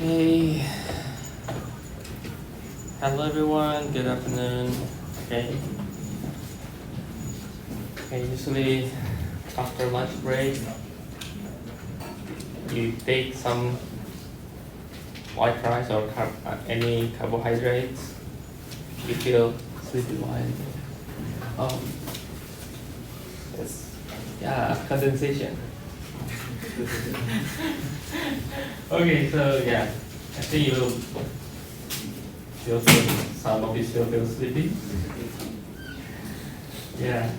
Okay. Hello everyone, good afternoon. Okay. Usually after lunch break, you take some white rice or any carbohydrates. You feel sleepy while. It's, condensation. Okay, so yeah, I think you will still feel, some of you still feel sleepy. Yeah,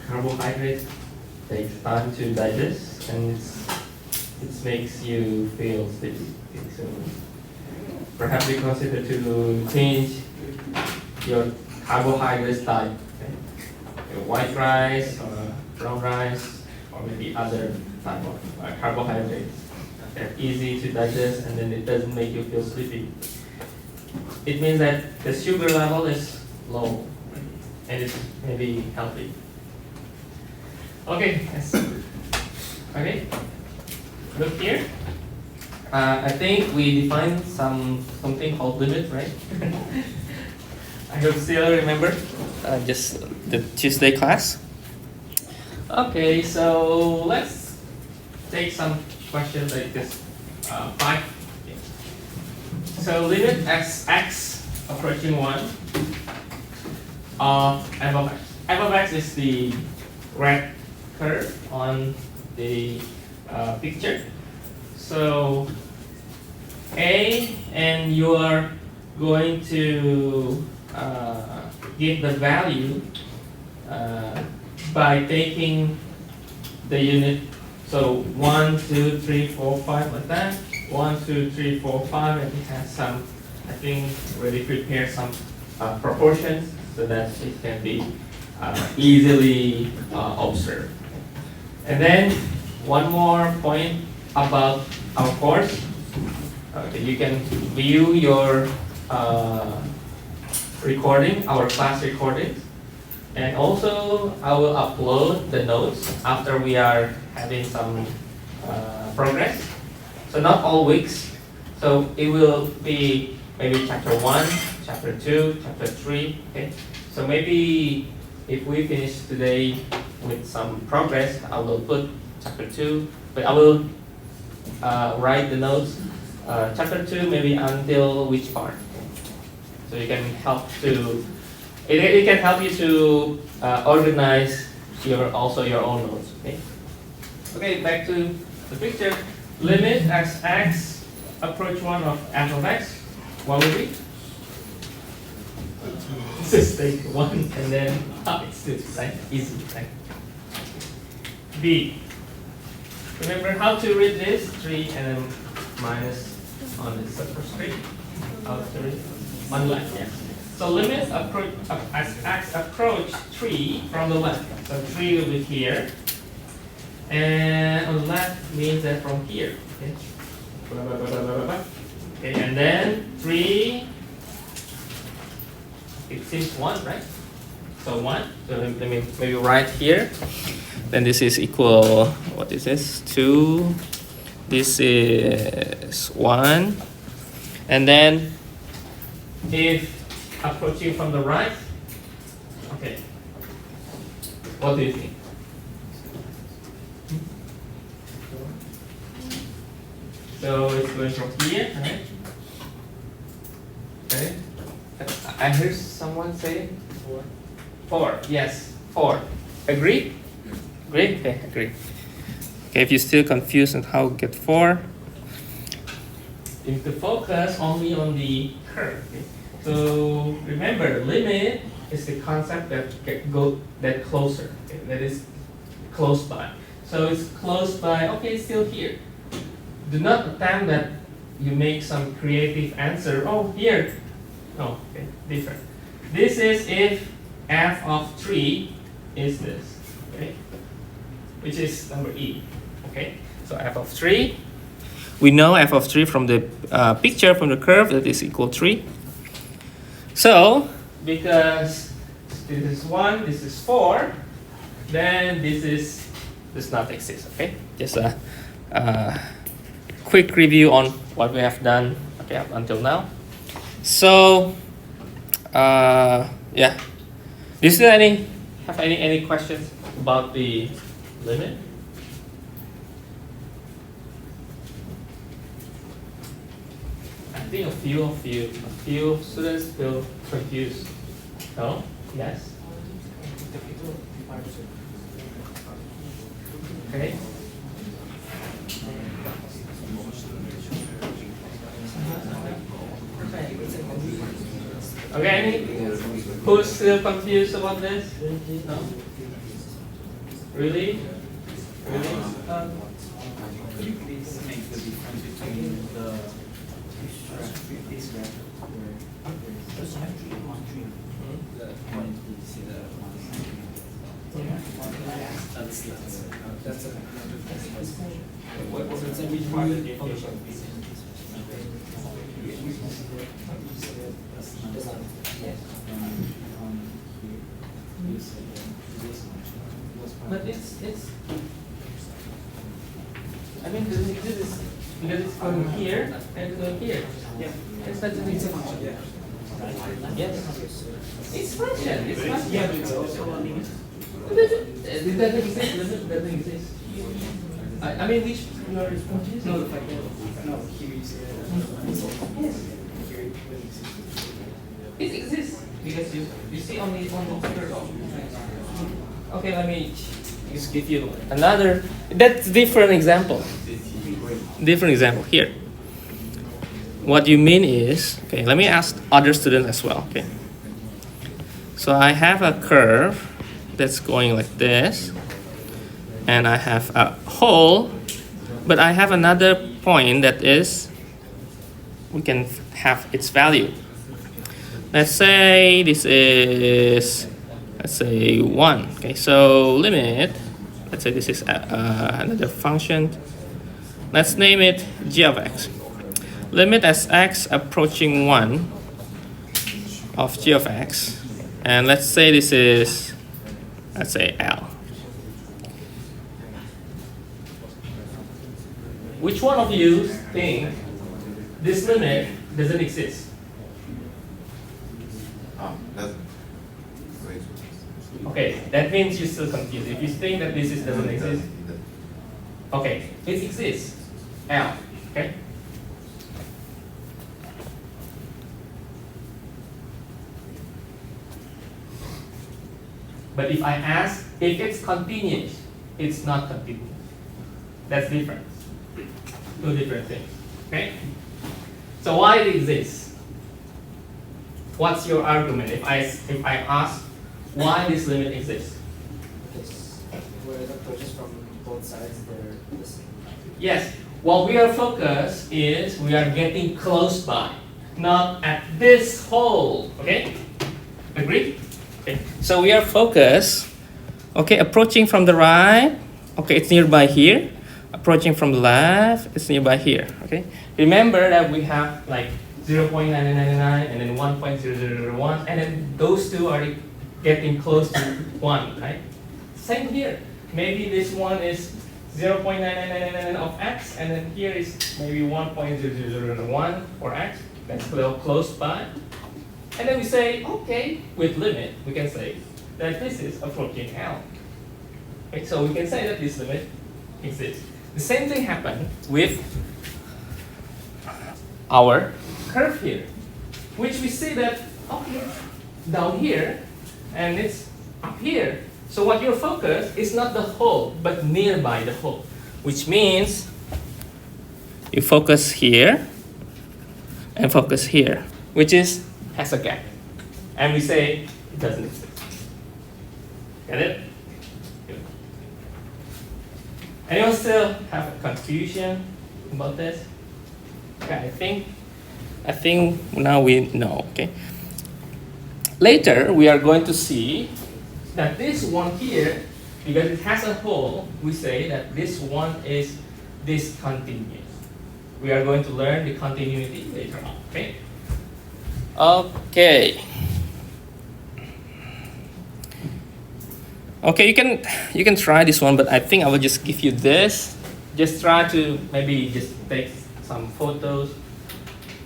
carbohydrates takes time to digest and it makes you feel sleepy. Okay, so perhaps you consider to change your carbohydrate type. Okay? Your white rice or brown rice or maybe other type of carbohydrates. They're easy to digest and then it doesn't make you feel sleepy. It means that the sugar level is low and it's maybe healthy. Okay, yes. Okay, look here. I think we defined something called limit, right? I hope still remember just the Tuesday class. Okay, so let's take some questions like this. 5. So limit x approaching 1 of f of x. F of x is the red curve on the picture. So A, and you are going to give the value by taking the unit. So 1, 2, 3, 4, 5 like that. 1, 2, 3, 4, 5, and it has some, I think, already prepared some proportions so that it can be easily observed. And then one more point about our course. Okay, you can view your recording, our class recording, and also I will upload the notes after we are having some progress. So not all weeks. So it will be maybe chapter 1, chapter 2, chapter 3. Okay. So maybe if we finish today with some progress, I will put chapter 2, but I will write the notes. Chapter 2 maybe until which part. So you can help to, it can help you to organize your own notes. Okay. Okay, back to the picture. Limit as x approach 1 of f of x. What will be? Just take 1 and then it's 2, right? Easy, right? B. Remember how to read this? 3 and then minus on the superscript. How to read? On left, yeah. So limit approach as x approach 3 from the left. So 3 will be here. And on the left means that from here. Okay. Okay, and then 3, it seems 1, right? So 1. So let me maybe write here. Then this is equal, what is this? 2. This is 1. And then if approaching from the right, okay, what do you think? So it's going from here, right? Okay. I heard someone say 4. Yes, 4. Agree? Agree? Okay, agree. Okay, if you're still confused on how to get 4, you need to focus only on the curve. Okay? So remember, limit is the concept that closer. Okay? That is close by. So it's close by. Okay, it's still here. Do not attempt that you make some creative answer. Oh, here. No, okay, different. This is if f of 3 is this, okay, which is number E. Okay, so f of 3. We know f of 3 from the picture from the curve that is equal 3. So because this is 1, this is 4, then this does not exist. Okay, just a quick review on what we have done okay up until now. So yeah, do you still have any questions about the limit? I think a few students feel confused. No? Yes? Okay. Okay, who's still confused about this? No? Really? Really? Could you please make the difference between the this graph where there's actually one tree, the point you see the one that's what was it? Which part of the function? But it's I mean this is because it's going here and it's going here. Yeah. It's not an function. Yeah. Yes. It's function. It's function. Yeah, but it's also a limit. It doesn't exist. Limit doesn't exist. I mean which you are confused? No, the fact that no, here is Yes. It exists because you see only one circle. Okay, let me just give you another. That's different example. Different example here. What you mean is okay. Let me ask other students as well. Okay. So I have a curve that's going like this, and I have a hole, but I have another point that is we can have its value. Let's say this is, let's say 1. Okay, so limit, let's say this is another function. Let's name it g of x. Limit as x approaching 1 of g of x. And let's say this is, let's say L. Which one of you think this limit doesn't exist? Okay, that means you're still confused. If you think that this doesn't exist, okay, it exists. L, okay? But if I ask if it's continuous, it's not continuous. That's different. Two different things. Okay? So why it exists? What's your argument if I ask why this limit exists? Because where the approaches from both sides, they're the same. Yes. What we are focused is we are getting close by, not at this hole. Okay? Agree? Okay. So we are focused. Okay, approaching from the right. Okay, it's nearby here. Approaching from the left, it's nearby here. Okay. Remember that we have like 0.9999 and then 1.0001, and then those two are getting close to 1, right? Same here. Maybe this one is 0.9999 of x, and then here is maybe 1.0001 for x. That's still close by. And then we say, okay, with limit, we can say that this is approaching L. Okay, so we can say that this limit exists. The same thing happened with our curve here, which we see that, okay, down here, and it's up here. So what your focus is not the hole, but nearby the hole, which means you focus here and focus here, which has a gap. And we say it doesn't exist. Get it? Good. Anyone still have a confusion about this? Okay, I think now we know, okay? Later, we are going to see that this one here, because it has a hole, we say that this one is discontinuous. We are going to learn the continuity later on, okay? Okay. Okay, you can try this one, but I think I will just give you this. Just try to maybe just take some photos.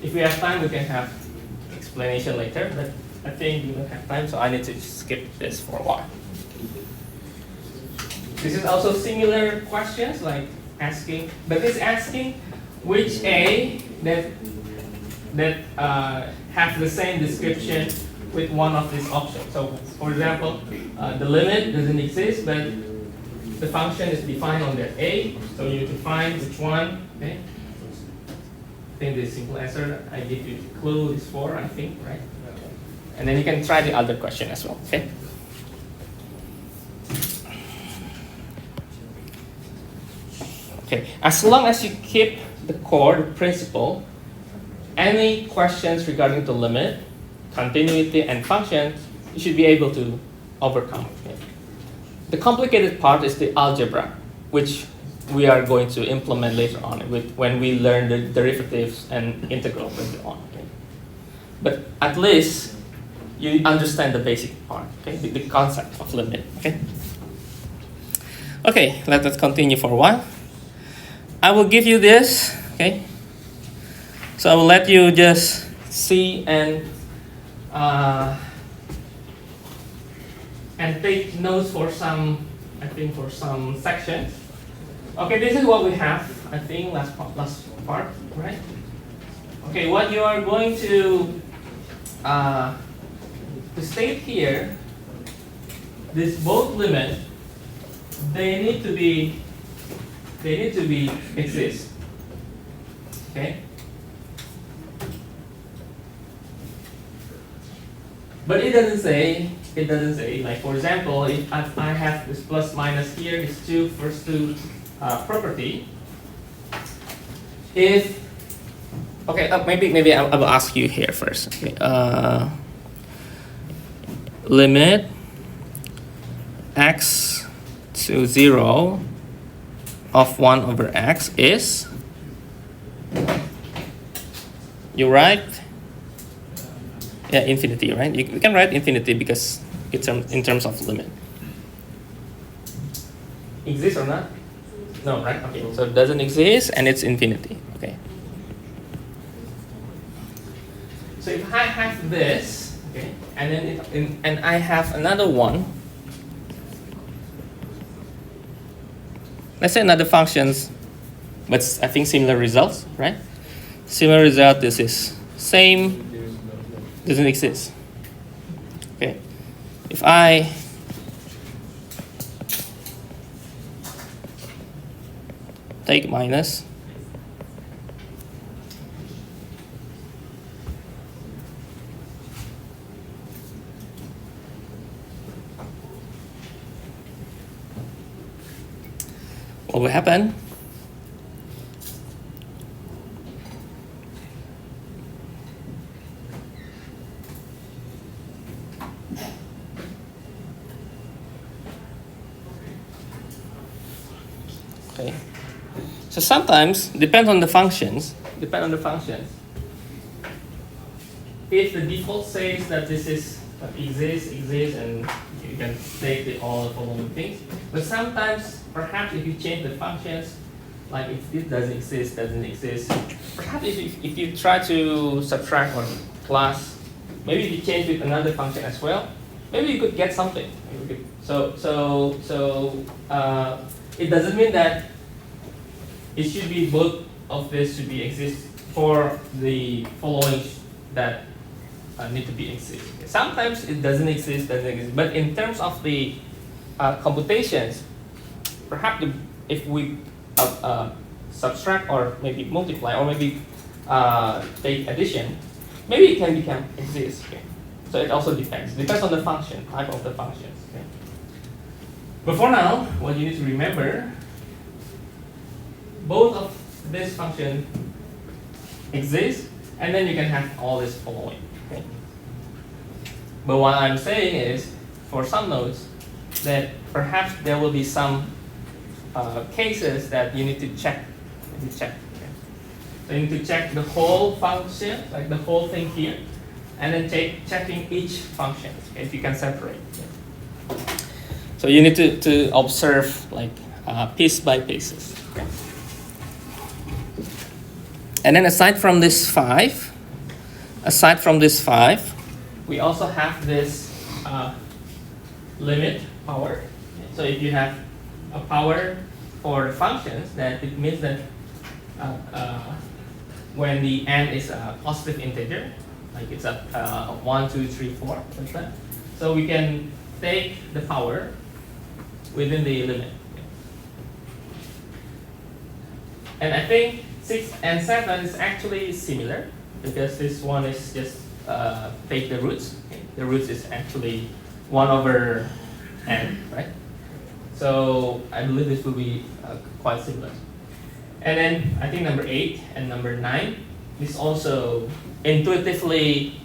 If we have time, we can have explanation later, but I think we don't have time, so I need to skip this for a while. This is also similar questions, like asking, but it's asking which A that have the same description with one of these options. So, for example, the limit doesn't exist, but the function is defined on that A, so you need to find which one. Okay. I think the simple answer I give you the clue is 4, I think, right? And then you can try the other question as well. Okay. Okay. As long as you keep the core, the principle, any questions regarding the limit, continuity, and functions, you should be able to overcome. Okay. The complicated part is the algebra, which we are going to implement later on when we learn the derivatives and integral later on. Okay. But at least you understand the basic part, okay, the concept of limit. Okay. Okay, let us continue for a while. I will give you this. Okay. So I will let you just see and take notes for some, I think, for some sections. Okay, this is what we have, I think, last part, right? Okay, what you are going to state here, this both limit, they need to be exist. Okay? But it doesn't say, like, for example, if I have this plus minus here, these two first two property. If, okay, maybe I will ask you here first. Okay, limit x to 0 of 1 over x is, you write, yeah, infinity, right? You can write infinity because it's in terms of limit. Exist or not? No, right? Okay, so it doesn't exist and it's infinity. Okay. So if I have this, okay, and then and I have another one, let's say another functions, but I think similar results, right? Similar result. This is same. Doesn't exist. Okay. If I take minus, what will happen? Okay. So sometimes, depends on the functions. If the default says that this is exists, and you can take all the following things. But sometimes, perhaps if you change the functions, like if this doesn't exist, perhaps if you try to subtract or plus, maybe if you change with another function as well, maybe you could get something. It doesn't mean that it should be both of this should be exist for the following that need to be exist. Sometimes it doesn't exist, but in terms of the computations, perhaps if we subtract or maybe multiply or maybe take addition, maybe it can become exist. Okay? So it also depends on the function, type of the functions. Okay? But for now, what you need to remember, both of this function exist, and then you can have all this following. Okay? But what I'm saying is, for some nodes, that perhaps there will be some cases that you need to check. Okay? So you need to check the whole function, like the whole thing here, and then checking each function, okay, if you can separate. Okay? So you need to observe like piece by pieces. Okay? And then aside from this 5, we also have this limit power. So if you have a power for the functions, that it means that when the n is a positive integer, like it's a 1, 2, 3, 4, like that. So we can take the power within the limit. And I think 6 and 7 is actually similar, because this one is just take the roots. Okay. The roots is actually 1 over n, right? So I believe this will be quite similar. And then I think number 8 and number 9 is also intuitively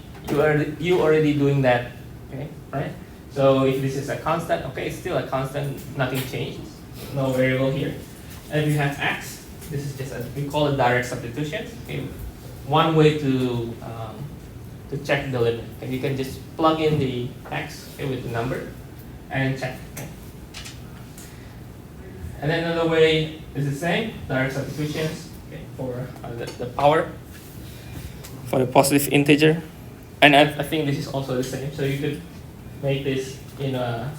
you already doing that, okay, right? So if this is a constant, okay, it's still a constant, nothing changed, no variable here. And if you have x, this is just we call it direct substitution. Okay, one way to check the limit. Okay, you can just plug in the x, okay, with the number and check. Okay. And then another way is the same, direct substitutions, okay, for the power for the positive integer. And I think this is also the same. So you could make this in a,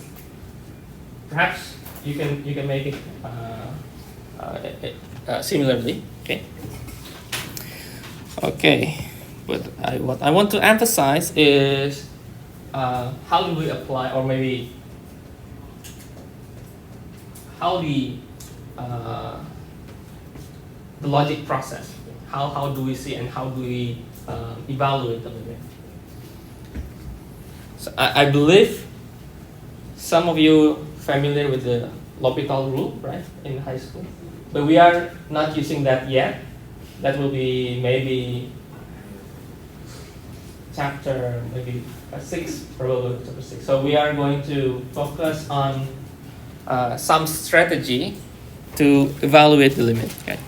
perhaps you can make it similarly. Okay. Okay. But what I want to emphasize is how do we apply, or maybe how the logic process. How do we see and how do we evaluate the limit? So I believe some of you familiar with the L'Hopital rule, right, in high school, but we are not using that yet. That will be maybe chapter 6, probably chapter 6. So we are going to focus on some strategy to evaluate the limit. Okay.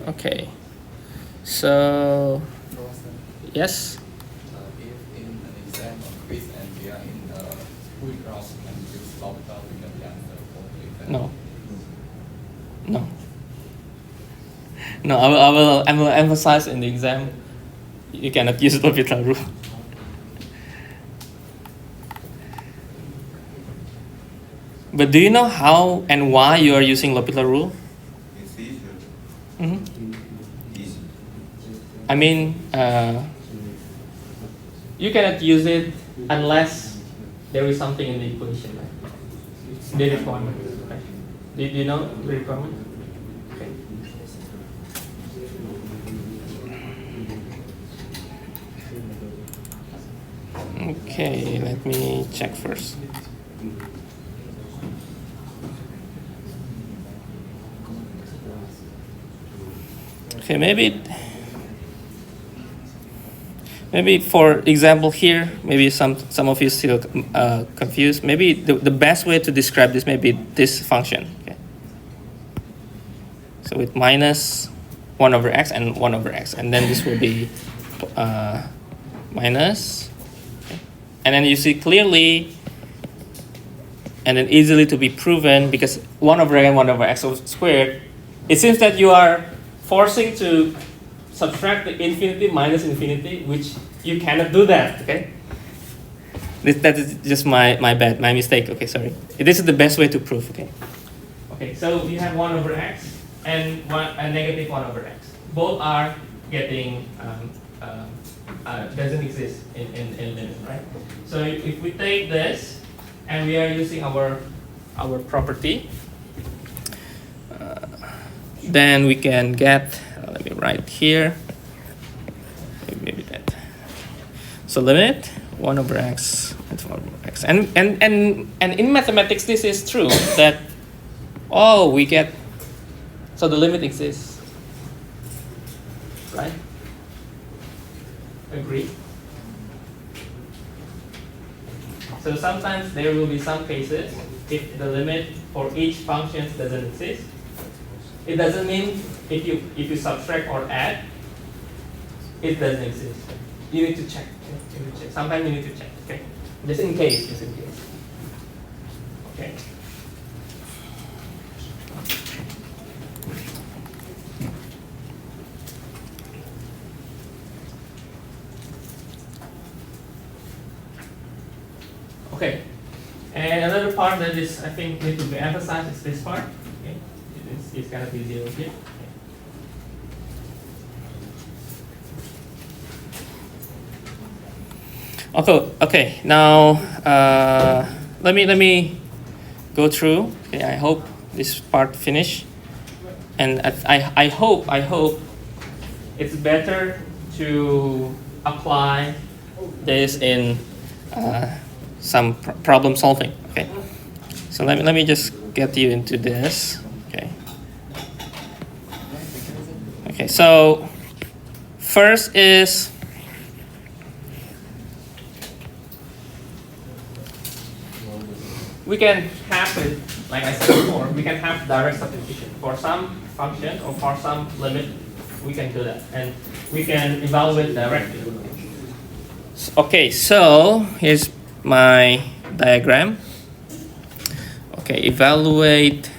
Okay. So yes. If in an exam or quiz and we are in the full round and use L'Hopital, we get the answer for the exam. No. No. No, I will emphasize in the exam, you cannot use the L'Hopital rule. But do you know how and why you are using L'Hopital rule? It's easier. Mm-hmm. Easy. I mean, you cannot use it unless there is something in the equation, right? The requirement. Right? Do you know the requirement? Okay. Okay, let me check first. Okay, maybe for example here, maybe some of you still confused. Maybe the best way to describe this may be this function. Okay. So with minus 1 over x and 1 over x, and then this will be minus, okay. And then you see clearly, and then easily to be proven, because 1 over x and 1 over x squared, it seems that you are forcing to subtract the infinity minus infinity, which you cannot do that, okay? That is just my mistake, okay, sorry. This is the best way to prove, okay? Okay, so you have 1 over x and a negative 1 over x. Both are getting, doesn't exist in limit, right? So if we take this, and we are using our property, then we can get, let me write here, maybe that. So limit 1 over x and 1 over x. And in mathematics, this is true, that, we get, so the limit exists, right? Agree? So sometimes there will be some cases, if the limit for each function doesn't exist, it doesn't mean if you subtract or add, it doesn't exist. you need to check. Okay? You need to check. Sometimes you need to check. Okay, just in case. Just in case. Okay. Okay, and another part that is, I think, need to be emphasized is this part. Okay, it's gonna be 0 here. Okay. Now let me go through. Okay, I hope this part finish, and I hope it's better to apply this in some problem solving. Okay, so let me just get you into this. Okay, so first is we can have it, like I said before, we can have direct substitution for some function or for some limit. We can do that, and we can evaluate directly. Okay, so here's my diagram. Okay, evaluate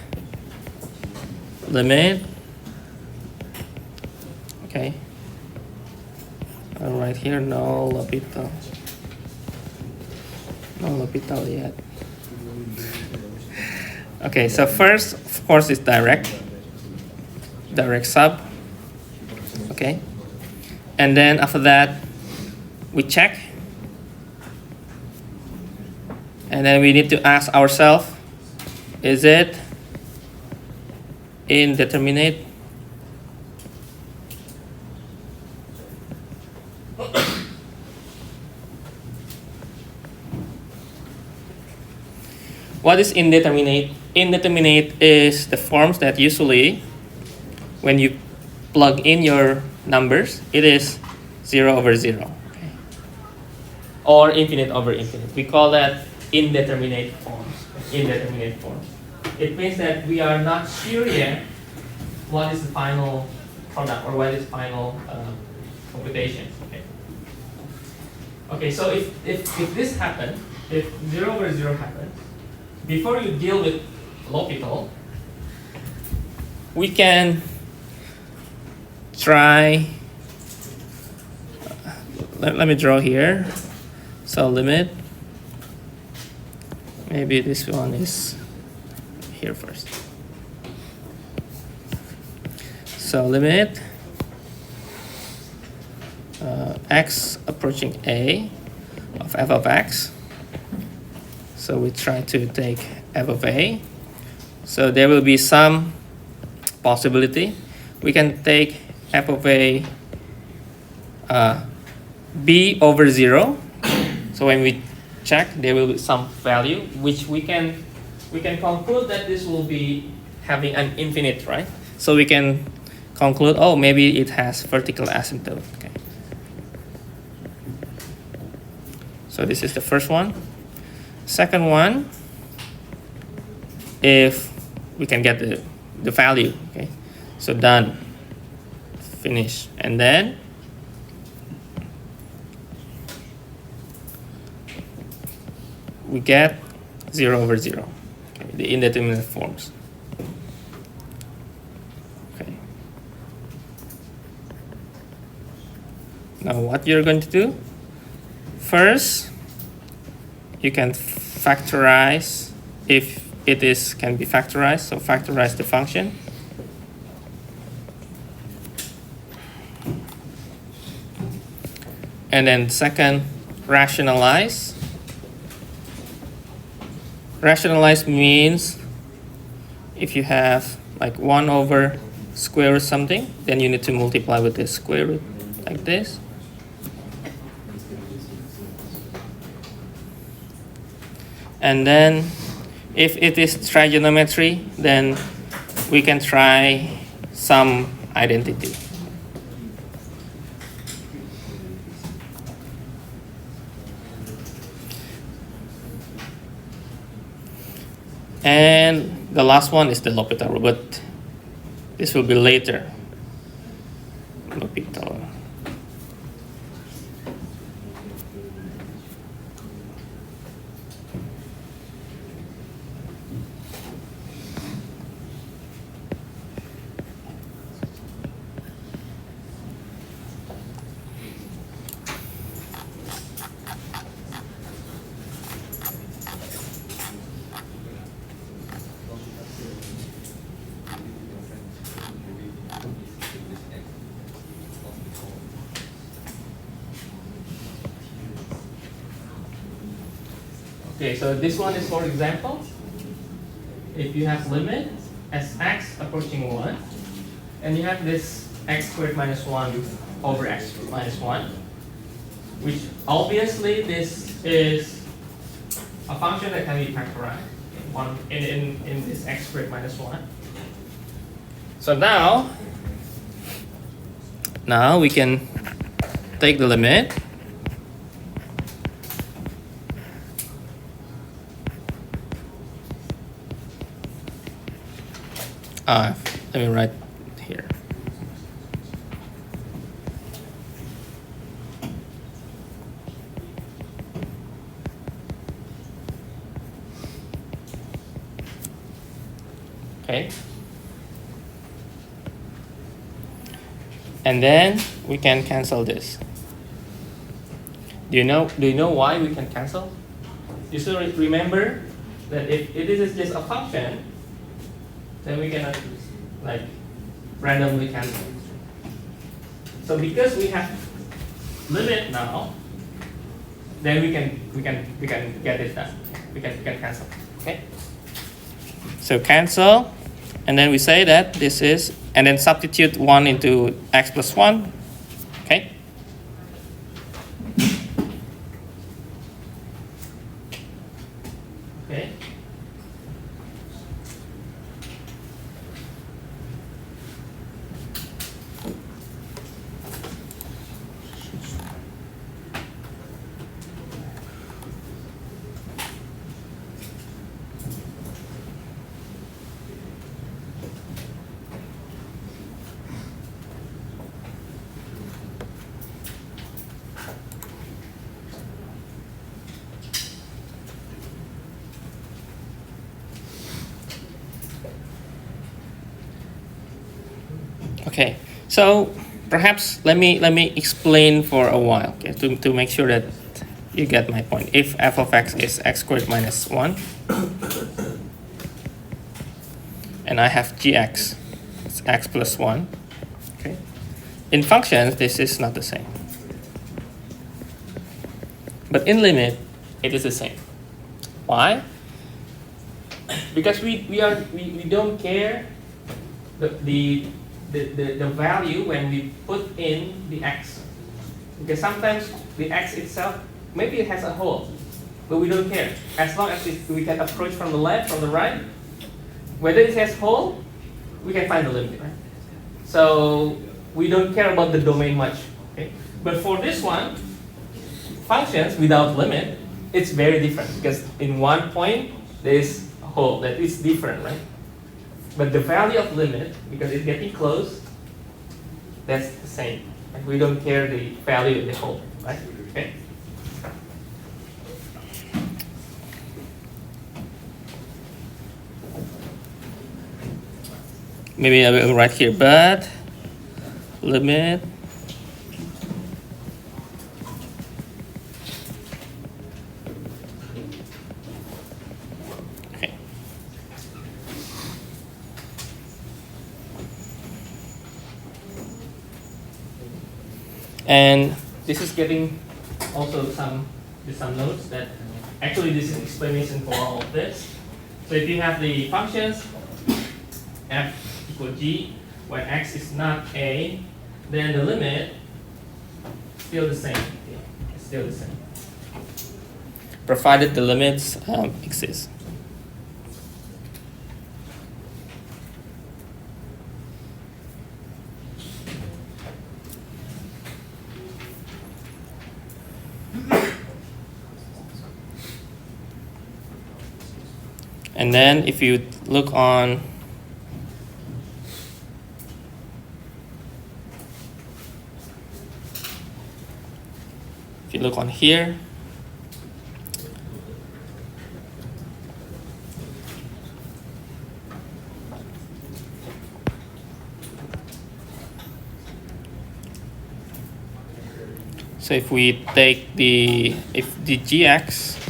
limit. Okay, right here, no L'Hopital yet. Okay, so first, of course, is direct sub. Okay, and then after that, we check, and then we need to ask ourselves, is it indeterminate? What is indeterminate? Indeterminate is the forms that usually, when you plug in your numbers, it is 0 over 0. Okay. Or infinite over infinite. We call that indeterminate forms. Indeterminate forms. It means that we are not sure yet what is the final product or what is final computation. Okay, so if this happens, if 0 over 0 happens, before you deal with L'Hopital, we can try, let me draw here. So limit, maybe this one is here first. So limit x approaching a of f of x. So we try to take f of a. So there will be some possibility. We can take f of a b over 0. So when we check, there will be some value which we can conclude that this will be having an infinite, right? So we can conclude, oh, maybe it has vertical asymptote. Okay. So this is the first one. Second one, if we can get the value, okay? So done, finish, and then we get 0 over 0, okay, the indeterminate forms. Okay. Now what you're going to do? First, you can factorize if it can be factorized. So factorize the function. And then second, rationalize. Rationalize means if you have like 1 over square root something, then you need to multiply with the square root like this. And then if it is trigonometry, then we can try some identity. And the last one is the L'Hopital rule, but this will be later. L'Hopital. Okay, so this one is for example. If you have limit as x approaching 1, and you have this x squared minus 1 over x minus 1, which obviously this is a function that can be factorized in this x squared minus 1. So now we can take the limit. Let me write here. Okay. And then we can cancel this. Do you know why we can cancel? You still remember that if this is just a function, then we cannot like randomly cancel. So because we have limit now, then we can get it done. We can cancel. Okay. So cancel, and then we say that this is, and then substitute 1 into x plus 1. Okay. Okay. Okay, so perhaps let me explain for a while, okay, to make sure that you get my point. If f of x is x squared minus 1, and I have gx, it's x plus 1, okay. In functions, this is not the same. But in limit, it is the same. Why? Because we don't care the value when we put in the x. Because sometimes the x itself, maybe it has a hole, but we don't care. As long as we can approach from the left, from the right, whether it has hole, we can find the limit, right? So we don't care about the domain much. Okay? But for this one, functions without limit, it's very different because in one point there is a hole that is different, right? But the value of limit, because it's getting close, that's the same. And we don't care the value of the hole, right? Okay. Maybe I will write here, but limit and this is getting also some notes that actually this is explanation for all of this. So if you have the functions f equal g when x is not a, then the limit still the same. Okay? It's still the same, provided the limits exist. And then if you look on here, so if we take if the gx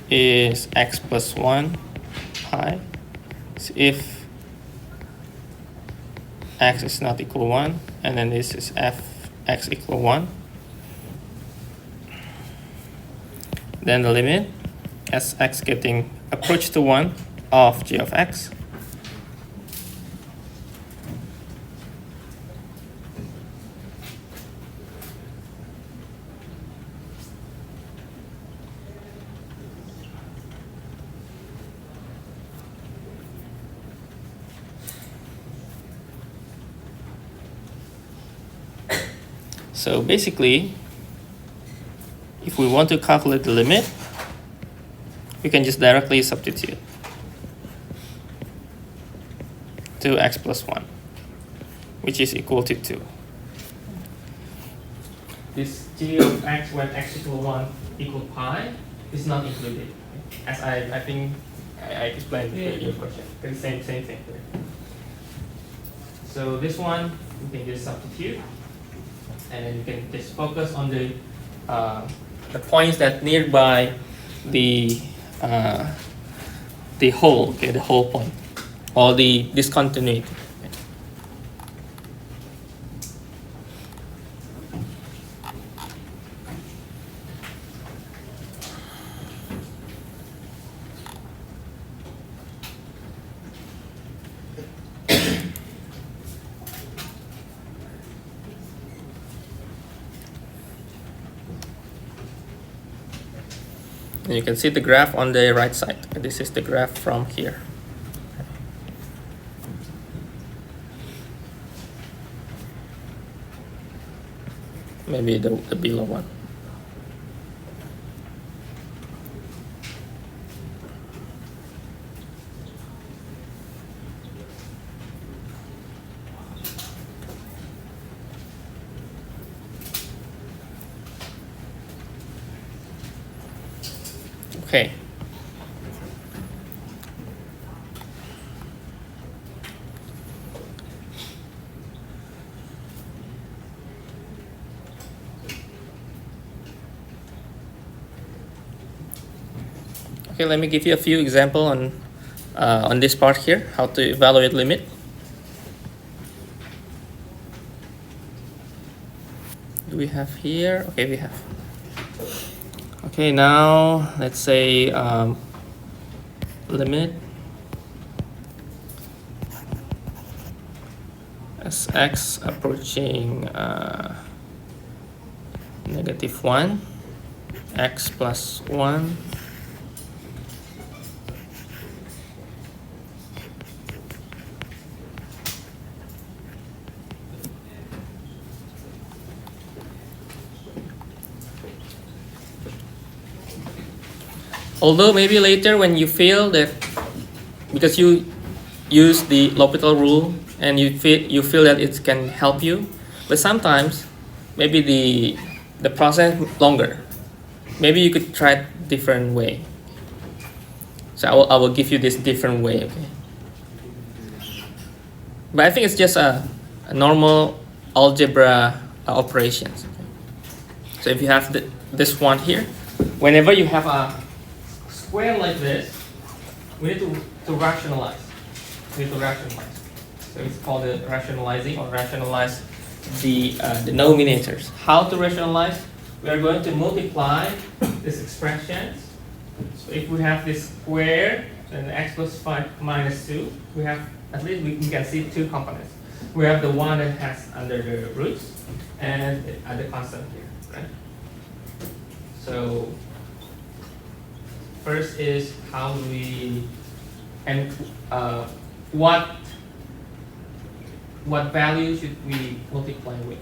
is x plus 1 pi, so if x is not equal 1, and then this is f x equal 1, then the limit as x getting approach to 1 of g of x. So basically, if we want to calculate the limit, we can just directly substitute 2x plus 1, which is equal to 2. This g of x when x equal 1 equal pi is not included, as I think I explained in your question. The same thing here. So this one we can just substitute, and then you can just focus on the points that nearby the whole, okay, the whole point, or the discontinuity. And you can see the graph on the right side. This is the graph from here. Maybe the below one. Okay. Okay, let me give you a few examples on this part here, how to evaluate limit. Do we have here? Okay, we have. Okay, now let's say limit as x approaching -1, x plus 1, although maybe later when you feel that, because you use the L'Hopital rule and you feel that it can help you, but sometimes maybe the process longer. Maybe you could try different way. So I will give you this different way, okay? But I think it's just a normal algebra operations. Okay? So if you have this one here, whenever you have a square like this, we need to rationalize. We need to rationalize. So it's called the rationalizing, or rationalize the denominators. How to rationalize? We are going to multiply these expressions. So if we have this square, then x plus 5 minus 2, we have, at least we can see two components. We have the one that has under the roots and the constant here, right? So first is how do we, and what value should we multiply with?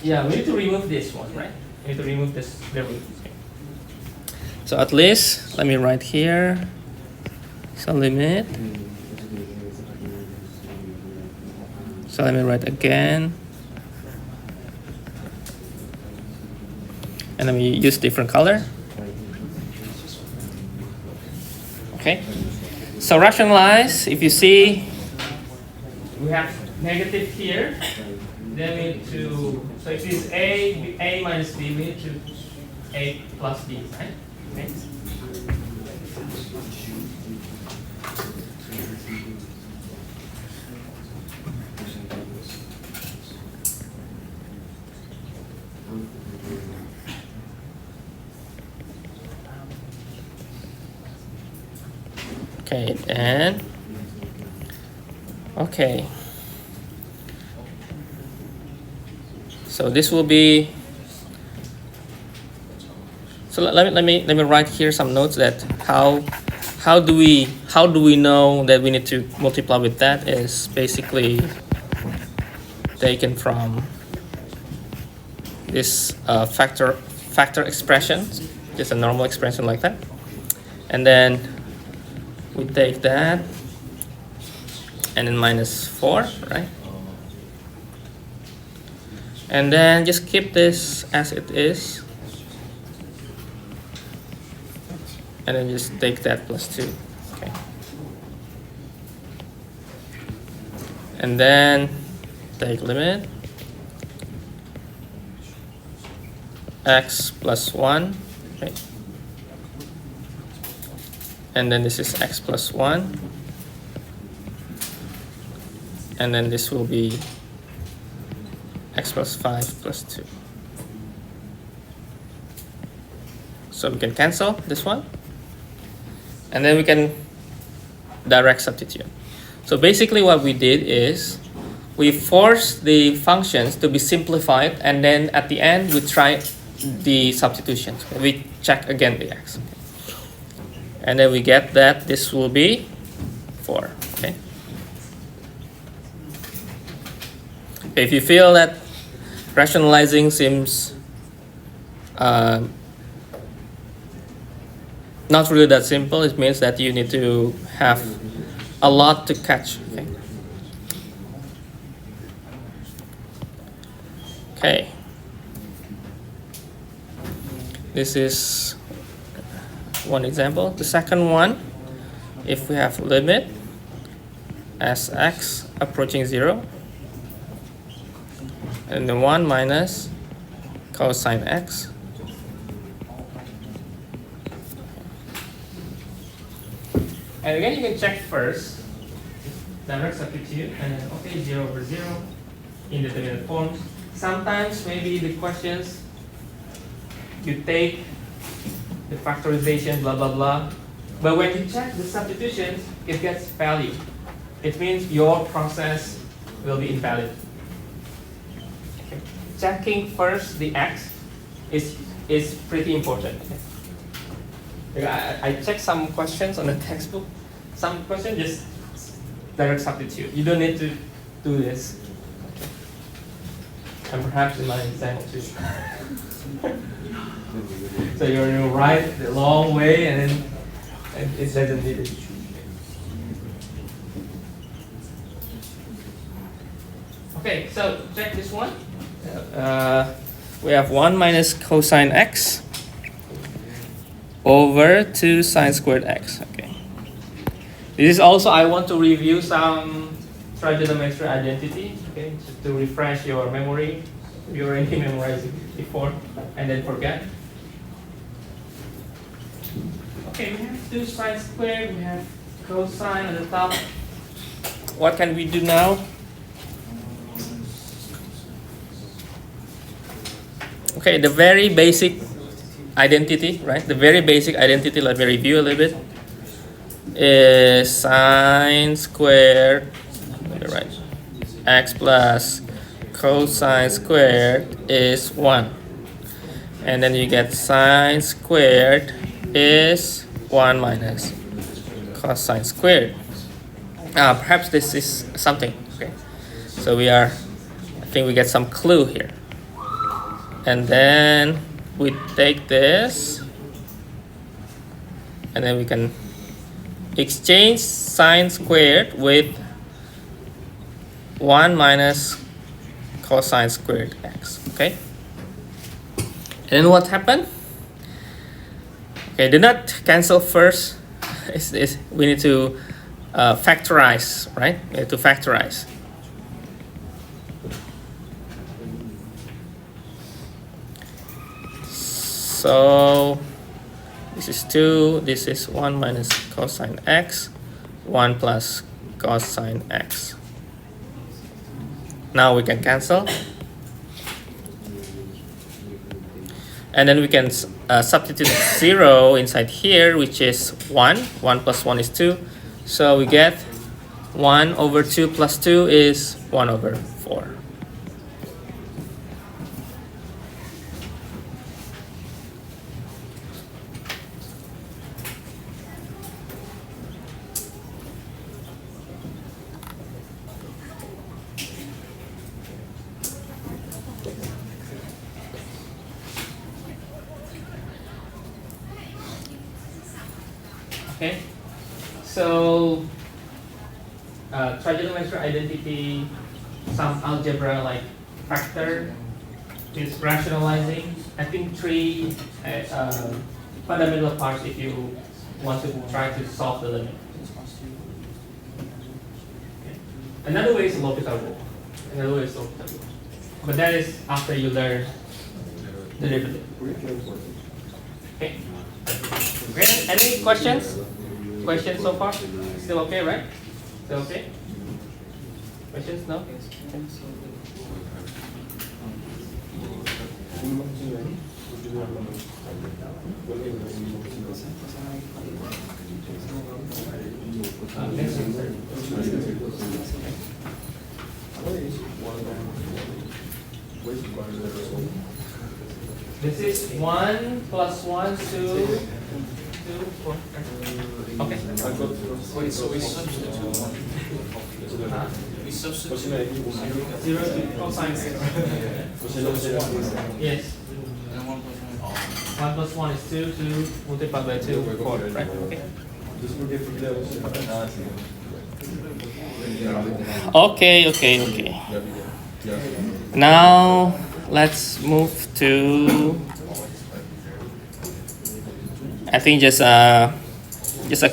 Yeah, we need to remove this one, right? We need to remove the root. So at least, let me write here. So limit. So let me write again. And let me use different color. Okay. So rationalize, if you see, we have negative here. Then we need to, so if this is A minus B, we need to A plus B, right? Okay. Okay, and okay. So this will be. So let me write here some notes that how do we know that we need to multiply with that is basically taken from this factor expression, just a normal expression like that, and then we take that and then minus 4, right? And then just keep this as it is, and then just take that plus 2. Okay. And then take limit x plus 1, okay. And then this is x plus 1, and then this will be x plus 5 plus 2. So we can cancel this one, and then we can direct substitute. So basically what we did is we forced the functions to be simplified, and then at the end we try the substitutions. We check again the x. And then we get that this will be 4. Okay. If you feel that rationalizing seems not really that simple, it means that you need to have a lot to catch. Okay. Okay. This is one example. The second one, if we have limit as x approaching 0, and then 1 minus cosine x. And again, you can check first, direct substitute, and then okay, 0 over 0, indeterminate forms. Sometimes maybe the questions, you take the factorization, blah, blah, blah. But when you check the substitutions, it gets value. It means your process will be invalid. Okay. Checking first the x is pretty important. Okay. I checked some questions on the textbook. Some questions just direct substitute. You don't need to do this. Okay. And perhaps in my example too. So you're right the long way, and then it doesn't need it. Okay, so check this one. We have 1 minus cosine x over 2 sine squared x. Okay. This is also, I want to review some trigonometry identity. Okay, just to refresh your memory. You already memorized it before and then forget. Okay, we have 2 sine squared, we have cosine on the top. What can we do now? Okay, the very basic identity, right? The very basic identity, let me review a little bit, is sine squared, let me write, x plus cosine squared is 1. And then you get sine squared is 1 minus cosine squared. Perhaps this is something. Okay, so I think we get some clue here. And then we take this, and then we can exchange sine squared with 1 minus cosine squared x. Okay, and then what happened? Okay, do not cancel first. We need to factorize, right? We have to factorize. So this is 2, this is 1 minus cosine x, 1 plus cosine x. Now we can cancel. And then we can substitute 0 inside here, which is 1. 1 plus 1 is 2. So we get 1 over 2 plus 2 is 1 over 4. Okay, so trigonometric identity, some algebra like factor is rationalizing. I think 3 fundamental parts if you want to try to solve the limit. Okay. Another way is L'Hopital rule. Another way is L'Hopital rule. But that is after you learn derivative. Okay. Great. Any questions? Questions so far? Still okay, right? Still okay? Questions? No? This is 1 plus 1, 2, 2, 4. Okay. Wait, so we substitute one. We substitute 0 to cosine 0. Yes. and 1 plus 1. 1 plus 1 is 2, 2 multiplied by 2, 4, right? Okay. Okay. Now let's move to, I think just a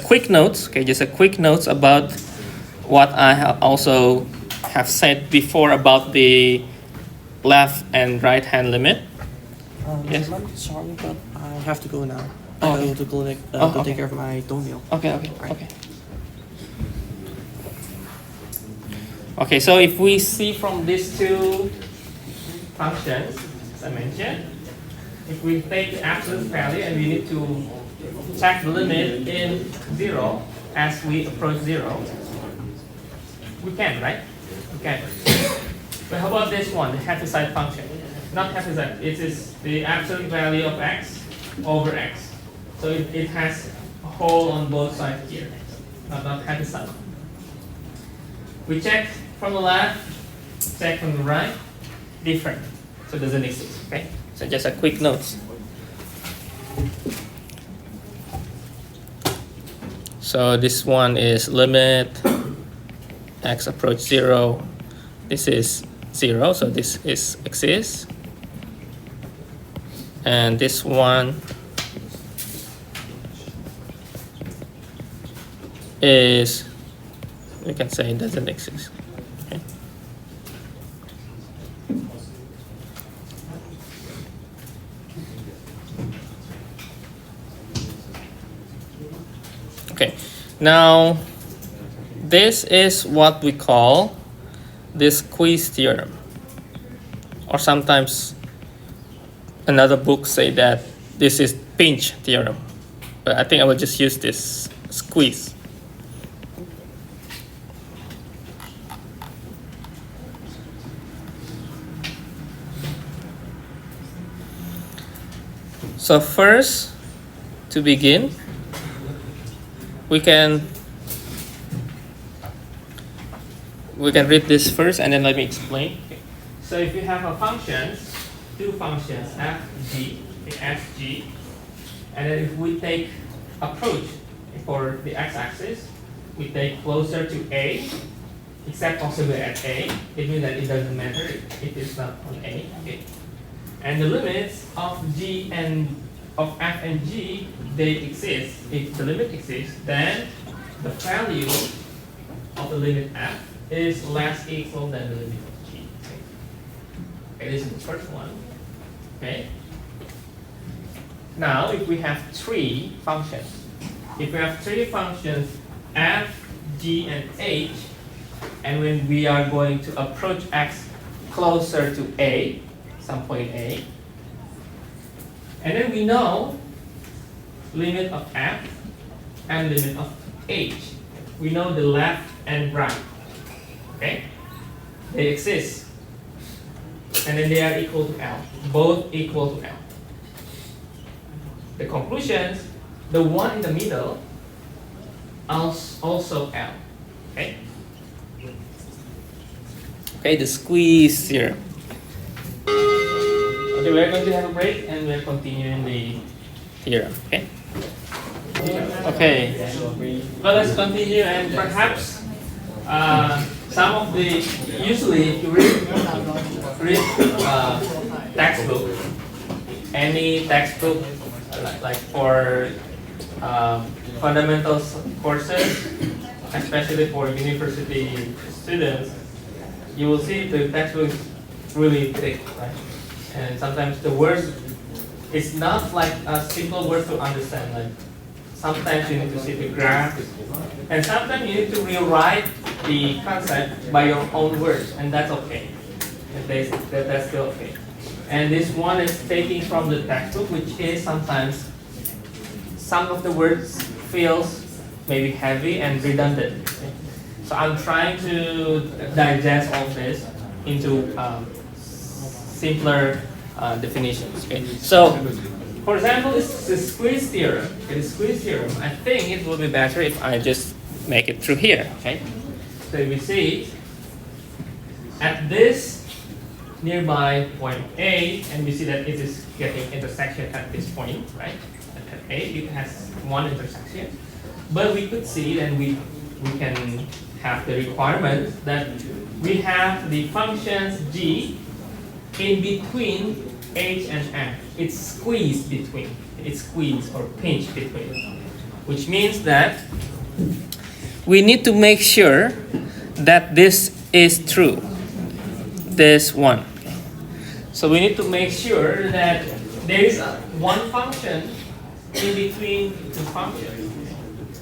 quick notes. Okay, just a quick notes about what I also have said before about the left and right hand limit. Yes. I'm sorry, but I have to go now. Oh, I okay. go to clinic Oh, to okay. take care of my toenail. Okay. Okay, so if we see from these two functions, as I mentioned, if we take the absolute value and we need to check the limit in 0 as we approach 0, we can, right? We can. But how about this one, the Heaviside function? Not Heaviside, it is the absolute value of x over x. So it has a hole on both sides here, not Heaviside. We check from the left, check from the right, different. So it doesn't exist, okay? So just a quick notes. So this one is limit x approach 0. This is 0, so this is exists. And this one is, we can say it doesn't exist. Okay. Okay, now this is what we call the squeeze theorem, or sometimes another book say that this is pinch theorem, but I think I will just use this squeeze. So first, to begin, we can read this first and then let me explain. Okay. So if you have a functions, two functions, f, g, f, g, and then if we take approach for the x-axis, we take closer to a, except possibly at a. It means that it doesn't matter if it is not on a. Okay. And the limits of g and of f and g, they exist. If the limit exists, then the value of the limit f is less equal than the limit of g. Okay, this is the first one. Okay. Now, if we have three functions, f, g, and h, and when we are going to approach x closer to a, some point a, and then we know limit of f and limit of h. we know the left and right. Okay? They exist. And then they are equal to L. Both equal to L. The conclusions, the one in the middle, also L. Okay? Okay, the squeeze theorem. Okay, we're going to have a break and we're continuing the theorem. Okay? Okay. Well, let's continue, and perhaps some of the, usually if you read textbook, any textbook like for fundamentals courses, especially for university students, you will see the textbook is really thick, right? And sometimes the words, it's not like a simple word to understand. Like sometimes you need to see the graphs, and sometimes you need to rewrite the concept by your own words, and that's okay. That's still okay. And this one is taking from the textbook, which is sometimes some of the words feels maybe heavy and redundant. Okay? So I'm trying to digest all this into simpler definitions. Okay? So, for example, this is squeeze theorem. Okay, the squeeze theorem, I think it will be better if I just make it through here. Okay? So we see at this nearby point A, and we see that it is getting intersection at this point, right? At A, it has one intersection. But we could see, and we can have the requirement that we have the functions g in between h and f. It's squeezed between. It's squeezed or pinched between. Which means that we need to make sure that this is true. This one. So we need to make sure that there is one function in between two functions.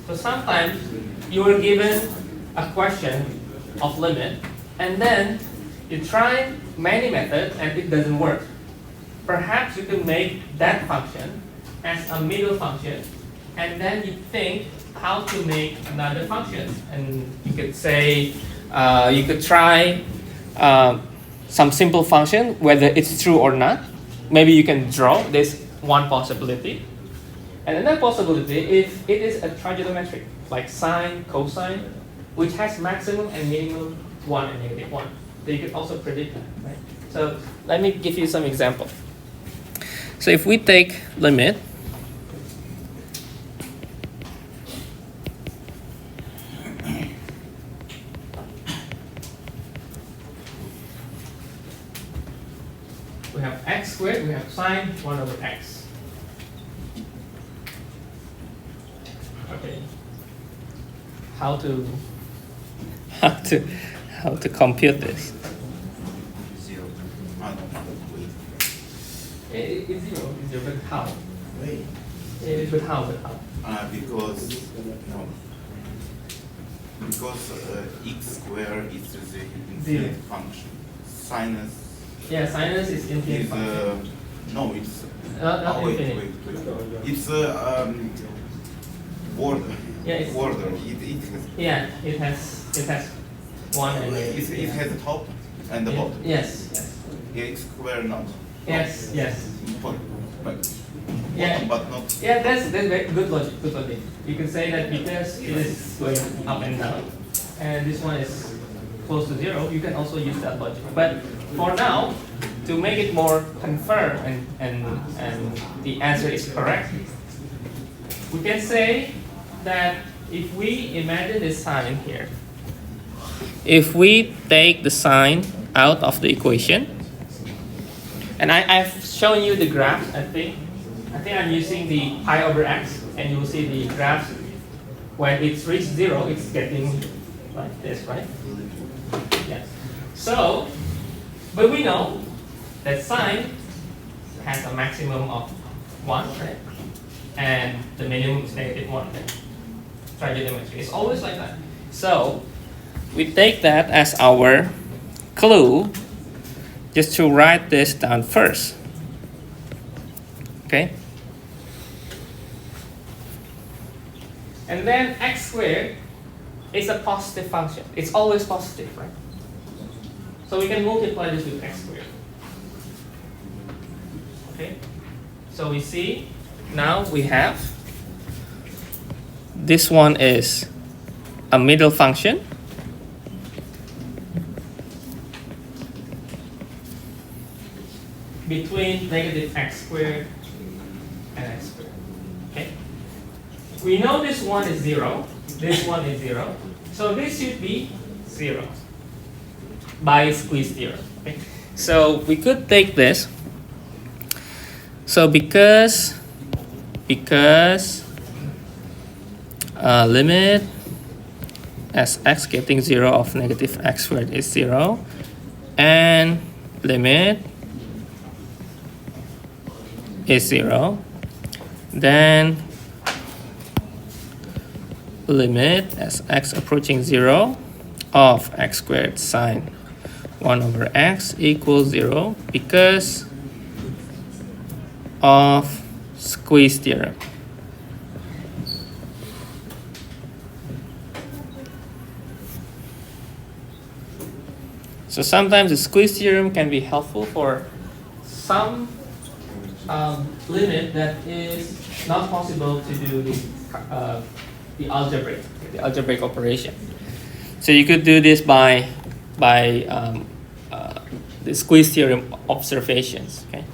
So sometimes you are given a question of limit, and then you try many methods and it doesn't work. Perhaps you can make that function as a middle function, and then you think how to make another function. And you could say, you could try some simple function, whether it's true or not. Maybe you can draw this one possibility. And another possibility, if it is a trigonometric, like sine, cosine, which has maximum and minimum 1 and negative 1. So you can also predict that, right? So let me give you some example. So if we take limit, we have x squared, we have sine 1 over x. Okay. How to compute this? It's zero. But how? But how? Because x squared is the infinite function. Sinus. Yeah, sinus is infinite function. No, it's Not wait. infinite. It's border. Yeah, it's border. it has 1 and negative. It has a top and the bottom. Yes. X squared not. Yes. But Yeah. but not. Yeah, that's very good logic. You can say that because it is going up and down, and this one is close to 0, you can also use that logic. But for now, to make it more confirm and the answer is correct, we can say that if we imagine this sign here, if we take the sign out of the equation, and I've shown you the graph, I think I'm using the pi over x, and you will see the graph when it's reached 0, it's getting like this, right? Yeah. So, but we know that sine has a maximum of 1, right? And the minimum is negative 1, right? Trigonometry. It's always like that. So, we take that as our clue just to write this down first. Okay? And then x squared is a positive function. It's always positive, right? So we can multiply this with x squared. Okay? So we see now we have this one is a middle function. Between negative x squared and x squared. Okay? We know this one is 0. This one is 0. So this should be 0 by squeeze theorem. Okay? So we could take this. So because limit as x getting 0 of negative x squared is 0, and limit is 0, then limit as x approaching 0 of x squared sine 1 over x equals 0 because of squeeze theorem. So sometimes the squeeze theorem can be helpful for some limit that is not possible to do the algebraic operation. So you could do this by the squeeze theorem observations. Okay.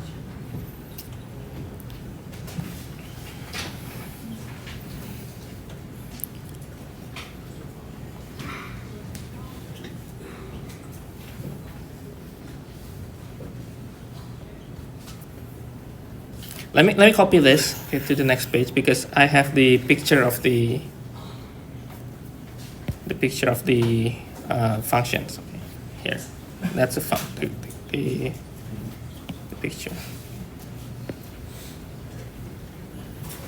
Let me copy this to the next page because I have the picture of the functions. Okay. Here, that's the picture.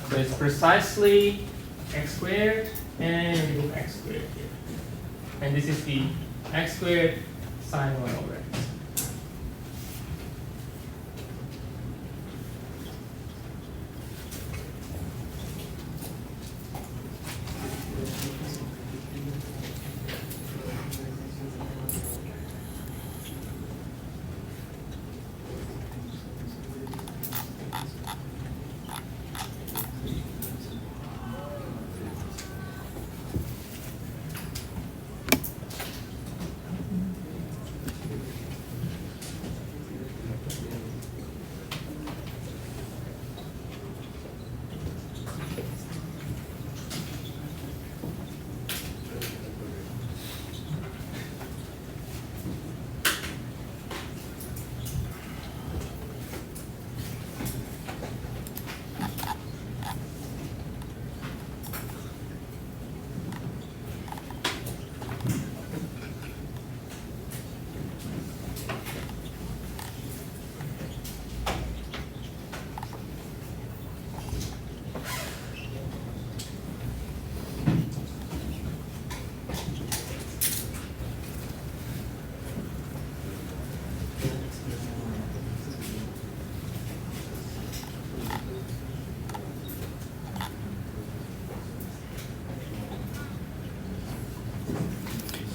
So it's precisely x squared and x squared here, and this is the x squared sine 1 over x.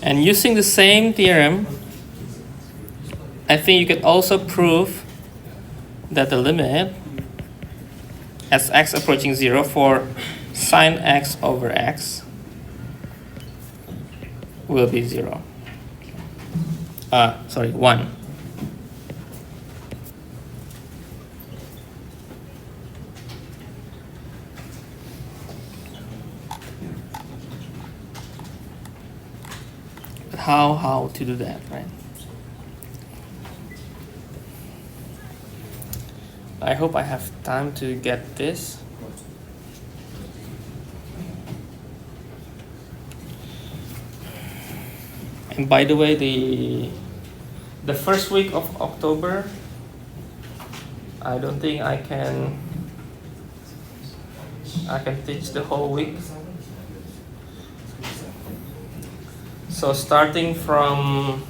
And using the same theorem, I think you could also prove that the limit as x approaching 0 for sine x over x will be 0. 1. How to do that, right? I hope I have time to get this. And by the way, the first week of October, I don't think I can teach the whole week. So starting from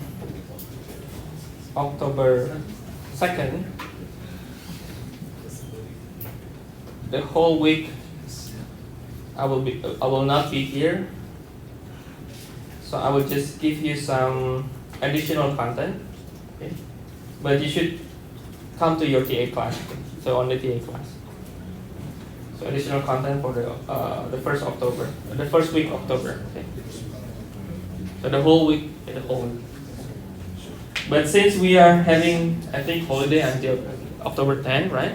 October 2nd, the whole week I will not be here. So I will just give you some additional content, okay? But you should come to your TA class, so only TA class. So additional content for the first October, the first week October, okay? So the whole week, the whole week. But since we are having, I think, holiday until October 10, right?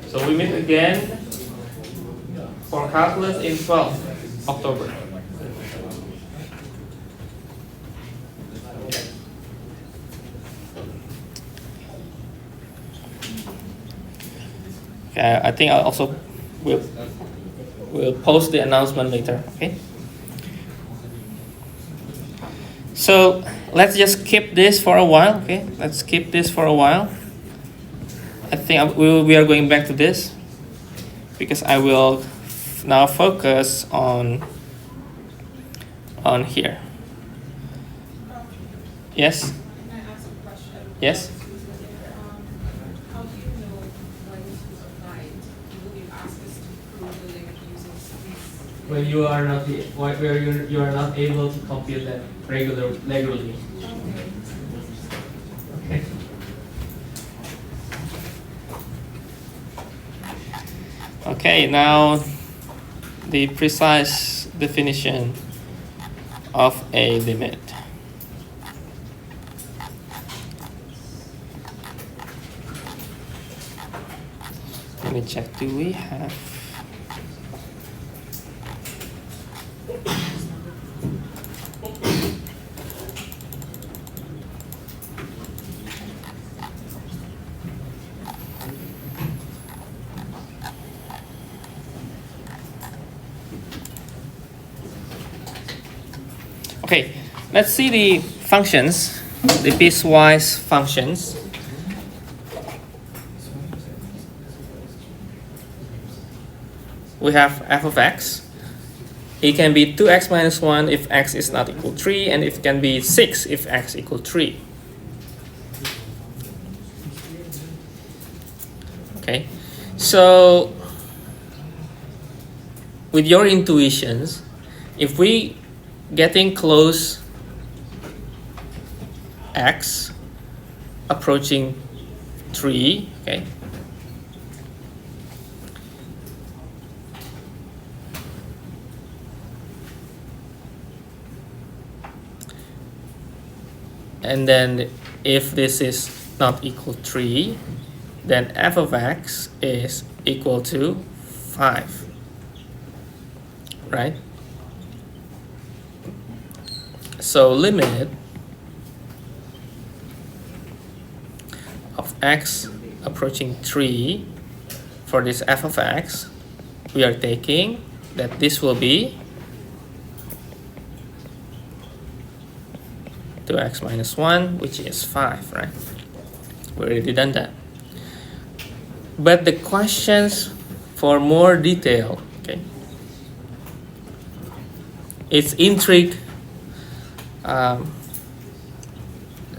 So we meet again for calculus in 12 October. I think I also will post the announcement later. Okay. So let's just keep this for a while. Okay, let's keep this for a while. I think we are going back to this because I will now focus on here. Yes. Can I ask a question? Yes. How do you know when to apply it? Will you ask us to prove the limit using these? When you are not where you are not able to compute that regularly. Okay. Okay, now the precise definition of a limit. Let me check, do we have? Okay, let's see the functions, the piecewise functions. We have f of x. It can be 2x minus 1 if x is not equal to 3, and it can be 6 if x equal 3. Okay, so with your intuitions, if we getting close x approaching 3, okay, and then if this is not equal to 3, then f of x is equal to 5, right? So limit of x approaching 3 for this f of x, we are taking that this will be 2x minus 1, which is 5, right? We already done that. But the questions for more detail, okay, it's intrigue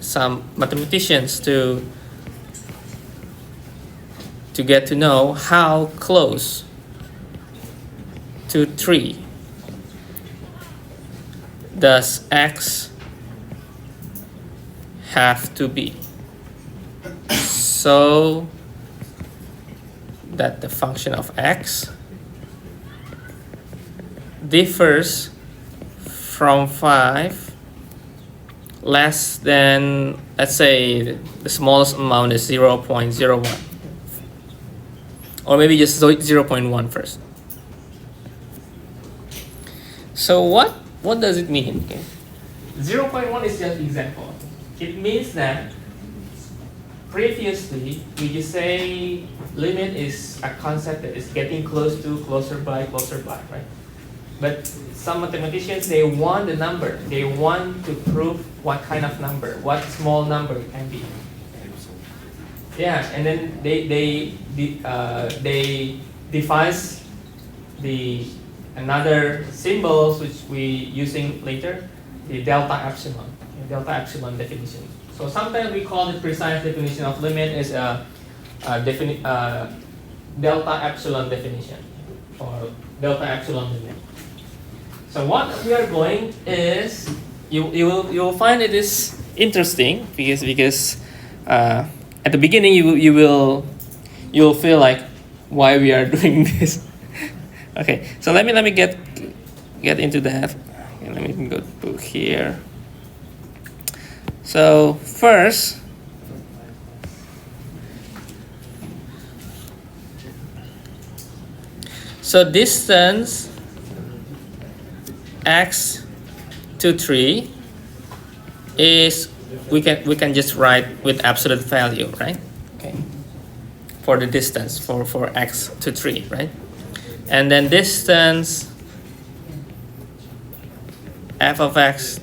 some mathematicians to get to know how close to 3 does x have to be so that the function of x differs from 5 less than, let's say, the smallest amount is 0.01, or maybe just 0.1 first. So what does it mean? Okay, 0.1 is just example. It means that previously we just say limit is a concept that is getting close to, closer by, right? But some mathematicians, they want the number. They want to prove what kind of number, what small number it can be. Yeah, and then they devise the another symbols which we using later, the delta epsilon definition. So sometimes we call the precise definition of limit is a delta epsilon definition or delta epsilon limit. So what we are going is you will find it is interesting because at the beginning you will feel like why we are doing this. Okay, so let me get into that. Okay, let me go here. So first, so distance x to 3 is we can just write with absolute value, right? Okay, for the distance for x to 3, right? And then distance f of x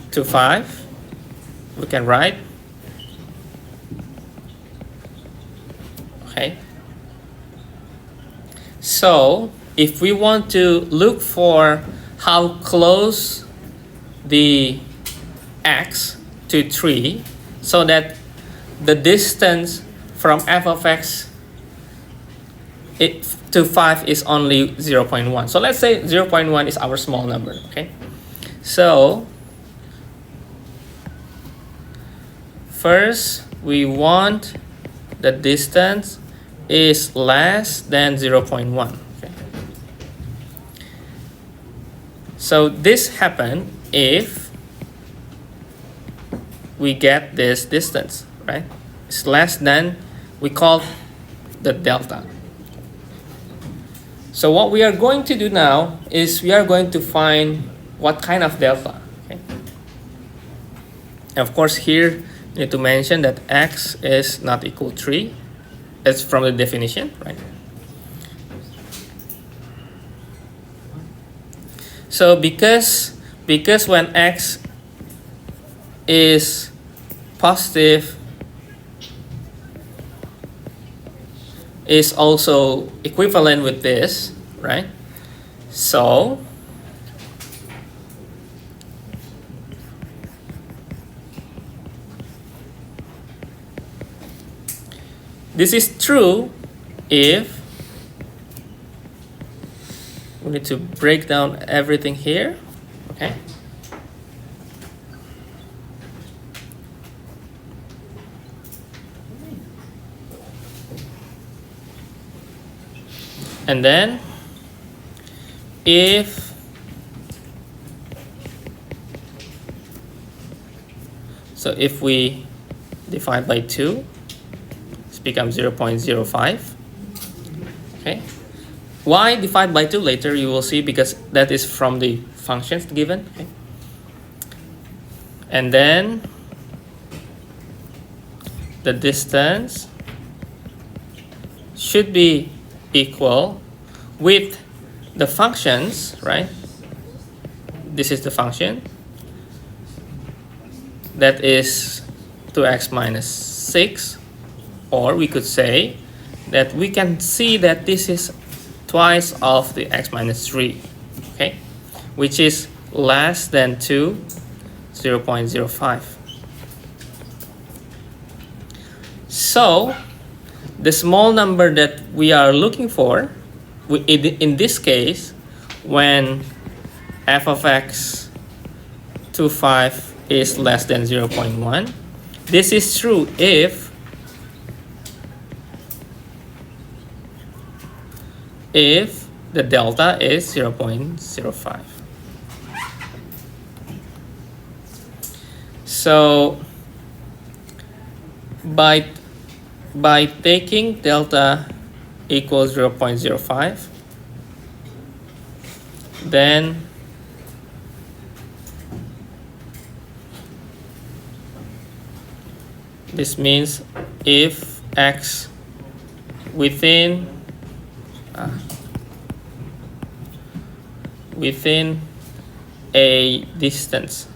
to 5 we can write, okay. So if we want to look for how close the x to 3 so that the distance from f of x to 5 is only 0.1. So let's say 0.1 is our small number, okay? So first we want the distance is less than 0.1. Okay? So this happens if we get this distance, right? It's less than, we call the delta. So what we are going to do now is we are going to find what kind of delta. Okay? And of course here you need to mention that x is not equal to 3. That's from the definition, right? So because when x is positive is also equivalent with this, right? So this is true if we need to break down everything here, okay? And then if we divide by 2, this becomes 0.05. Okay. Why divide by 2 later you will see, because that is from the functions given. Okay. And then the distance should be equal with the functions, right? This is the function that is 2x minus 6, or we could say that we can see that this is twice of the x minus 3, okay, which is less than 0.05. So the small number that we are looking for, in this case, when f of x to 5 is less than 0.1, this is true if the delta is 0.05. So by taking delta equals 0.05, then this means if x within a distance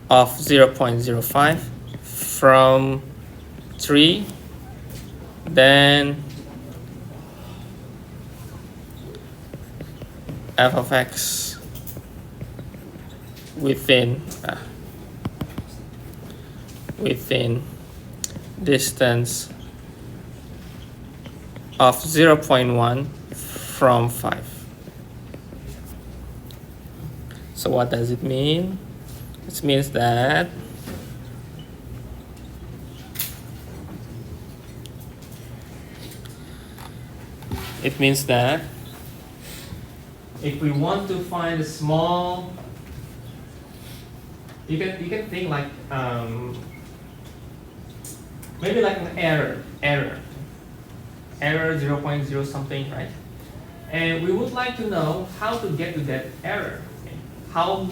of 0.05 from 3, then f of x within distance of 0.1 from 5. So what does it mean? It means that if we want to find a small, you can think like maybe like an error 0.0 something, right? And we would like to know how to get to that error. Okay? How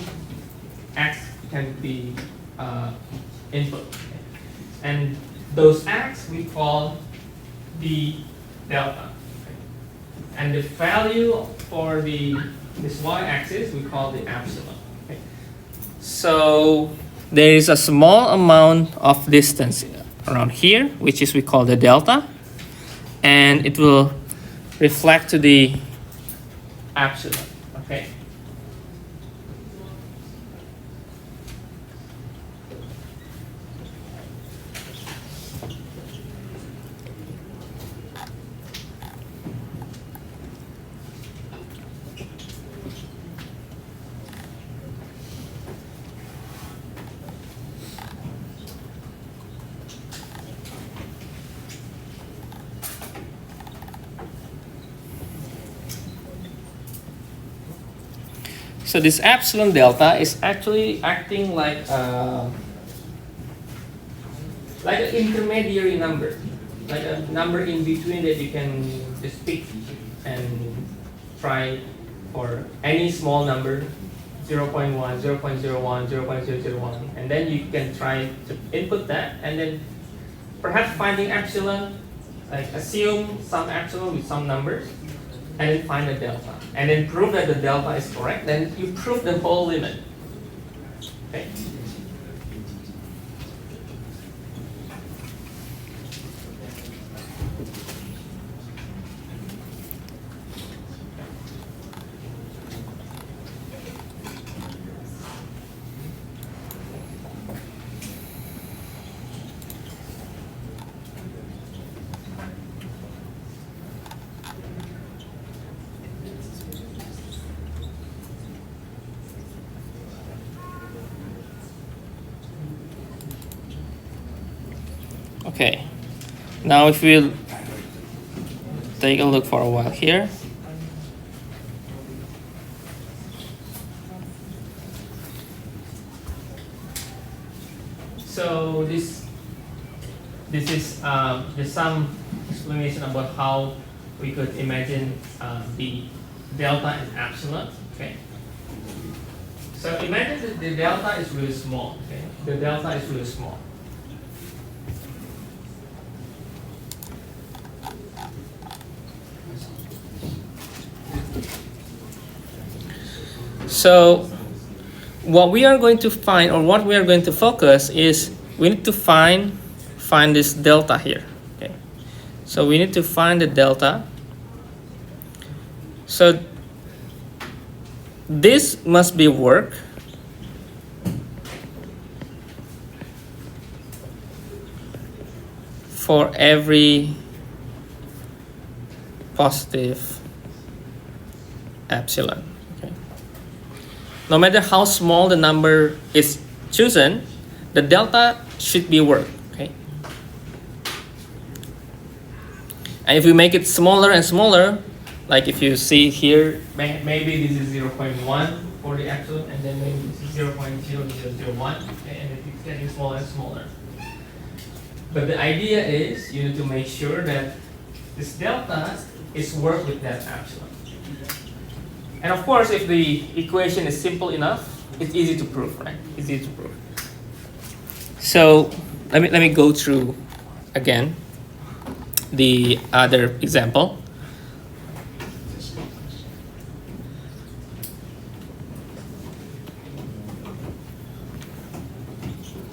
x can be input. Okay? And those x we call the delta. Okay? And the value for this y-axis we call the epsilon. Okay? So there is a small amount of distance around here, which is we call the delta, and it will reflect to the epsilon. Okay. So this epsilon delta is actually acting like an intermediary number, like a number in between that you can just pick and try for any small number, 0.1, 0.01, 0.001, and then you can try to input that, and then perhaps finding epsilon, like assume some epsilon with some numbers, and then find the delta, and then prove that the delta is correct. Then you prove the whole limit. Okay. Okay, now if we'll take a look for a while here. So this is just some explanation about how we could imagine the delta and epsilon. Okay. So imagine that the delta is really small. Okay, the delta is really small. So what we are going to find, or what we are going to focus, is we need to find this delta here. Okay, so we need to find the delta. So this must be work for every positive epsilon. No matter how small the number is chosen, the delta should be work. Okay. And if we make it smaller and smaller, like if you see here, maybe this is 0.1 for the epsilon, and then maybe this is 0.0001, okay, and it's getting smaller and smaller. But the idea is you need to make sure that this delta is work with that epsilon. And of course, if the equation is simple enough, it's easy to prove, right? It's easy to prove. So let me go through again the other example.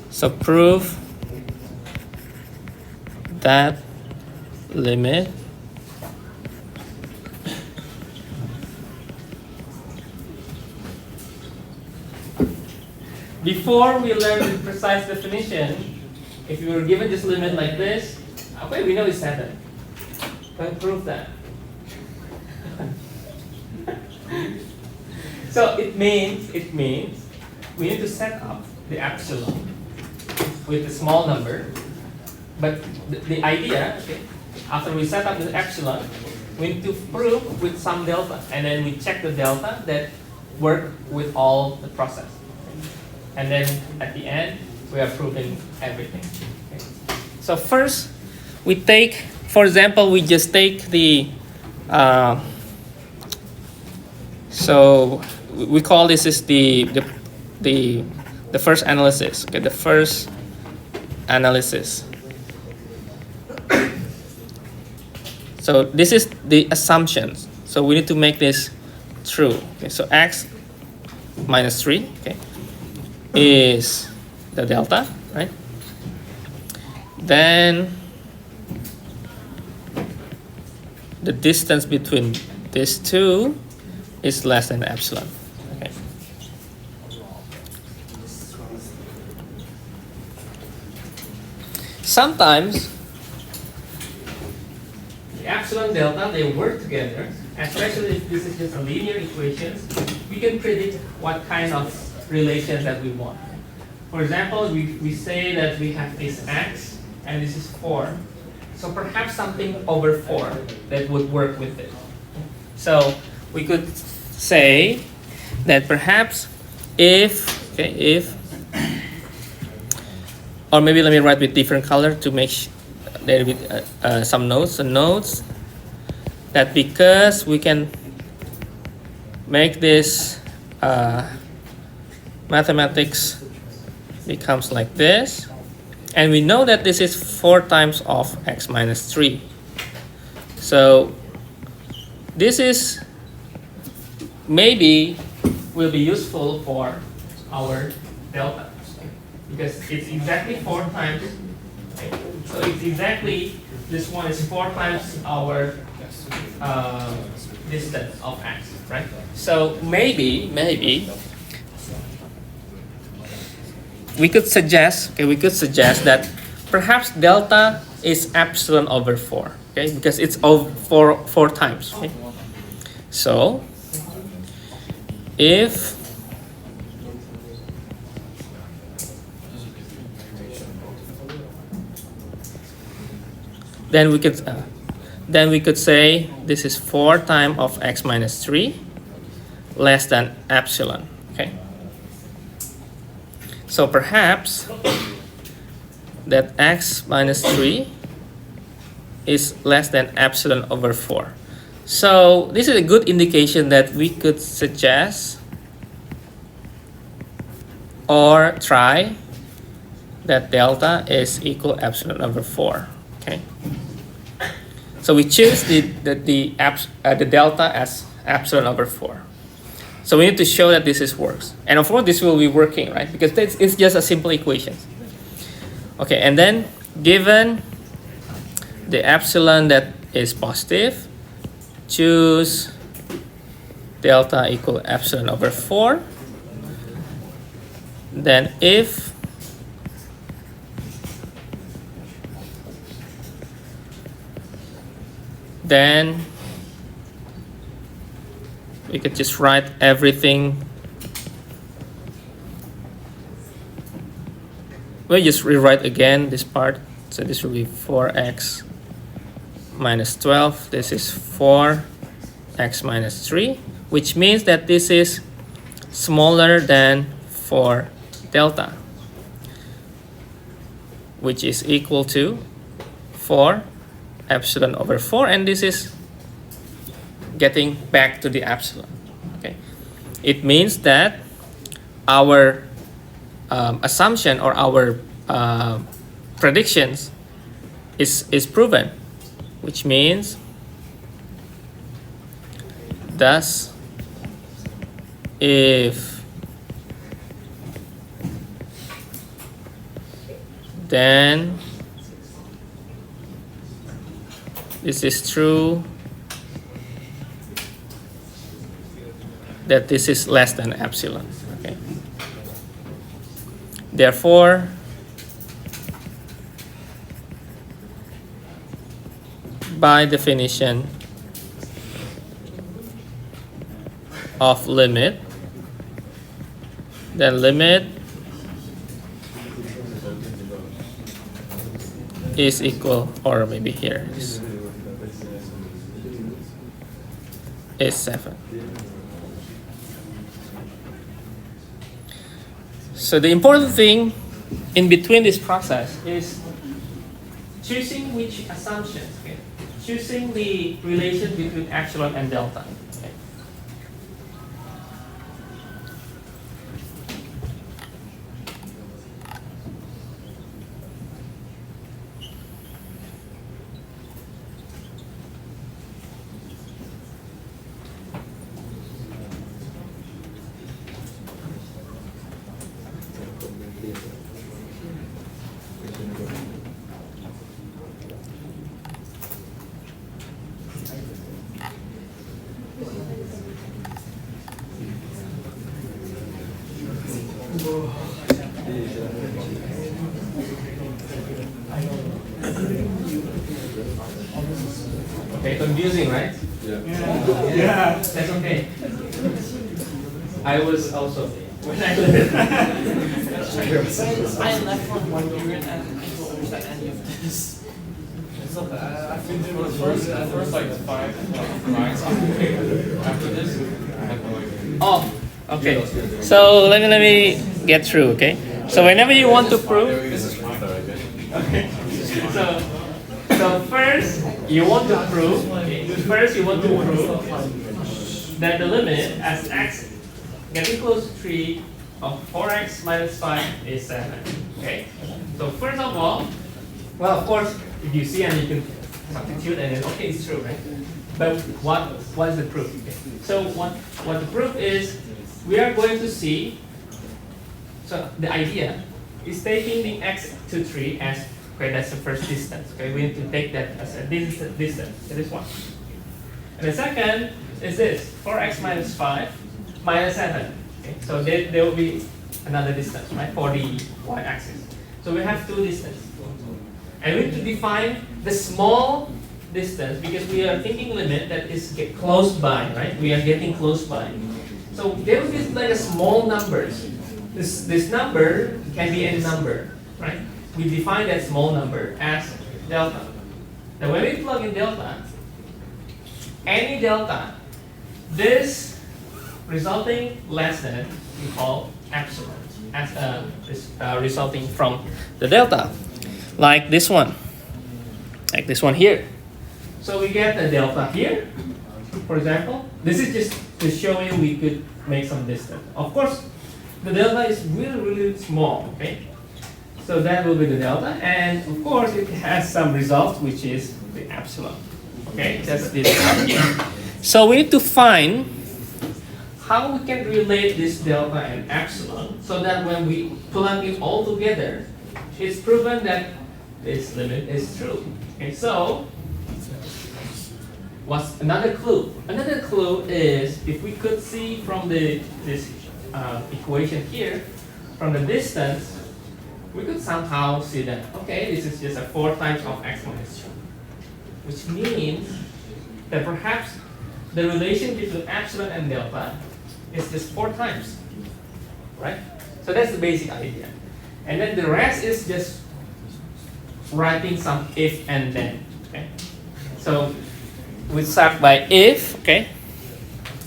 So prove that limit before we learn the precise definition, if we were given this limit like this, okay, we know it's 7. Can prove that. So it means we need to set up the epsilon with a small number. But the idea, okay, after we set up the epsilon, we need to prove with some delta, and then we check the delta that work with all the process. And then at the end, we are proving everything. Okay. So first, we take, for example, we just take the, so we call this is the first analysis. Okay, the first analysis. So this is the assumptions. So we need to make this true. Okay, so x minus 3, okay, is the delta, right? Then the distance between these two is less than epsilon. Okay. Sometimes the epsilon delta, they work together, especially if this is just a linear equation. We can predict what kind of relations that we want. For example, we say that we have this x and this is 4. So perhaps something over 4 that would work with it. So we could say that perhaps if, or maybe let me write with different color to make there with some notes. The notes that because we can make this mathematics becomes like this, and we know that this is 4 times of x minus 3. So this is maybe will be useful for our delta because it's exactly 4 times. Okay? So it's exactly, this one is 4 times our distance of x, right? So maybe we could suggest that perhaps delta is epsilon over 4, okay? Because it's over 4 times. Okay? So if then we could say this is 4 times of x minus 3 less than epsilon. Okay. So perhaps that x minus 3 is less than epsilon over 4. So this is a good indication that we could suggest or try that delta is equal epsilon over 4. Okay. So we choose the delta as epsilon over 4. So we need to show that this works. And of course this will be working, right? Because it's just a simple equation. Okay, and then given the epsilon that is positive, choose delta equal epsilon over 4. Then if then we could just write everything. We'll just rewrite again this part. So this will be 4x minus 12. This is 4x minus 3, which means that this is smaller than 4 delta, which is equal to 4 epsilon over 4, and this is getting back to the epsilon. Okay, it means that our assumption or our predictions is proven, which means thus if then this is true that this is less than epsilon. Okay. by definition of limit, then limit is equal, or maybe here is 7. So the important thing in between this process is choosing which assumptions, okay? Choosing the relation between epsilon and delta. Okay? Okay, confusing, right? Yeah. That's okay. I was also when I learned. I left for 1 year and I don't understand any of this. So I've been doing the first like 5 lines after this. I have no idea. Oh, okay. So let me get through. Okay. So whenever you want to prove, This is fine. okay. So first you want to prove. Okay, first you want to prove that the limit as x getting close to 3 of 4x minus 5 is 7. Okay. So first of all, well, of course, if you see and you can substitute and then okay, it's true, right? But what is the proof? Okay. So what the proof is, we are going to see. So the idea is taking the x to 3 as, okay, that's the first distance. Okay, we need to take that as a distance. It is 1. And the second is this 4x minus 5 minus 7. Okay, so there will be another distance, right, for the y-axis. So we have 2 distances. And we need to define the small distance because we are thinking limit that is get close by, right? We are getting close by. So there will be like a small numbers. This number can be any number, right? We define that small number as delta. Now when we plug in delta, any delta, this resulting less than we call epsilon as resulting from the delta, like this one here. So we get a delta here, for example. This is just to show you we could make some distance. Of course, the delta is really, really small, okay? So that will be the delta, and of course it has some result, which is the epsilon. Okay, that's this. So we need to find how we can relate this delta and epsilon so that when we plug it all together, it's proven that this limit is true. Okay, so what's another clue? Another clue is if we could see from this equation here, from the distance, we could somehow see that, okay, this is just a 4 times of x minus 2, which means that perhaps the relation between epsilon and delta is just 4 times, right? So that's the basic idea. And then the rest is just writing some if and then, okay? So we start by if, okay?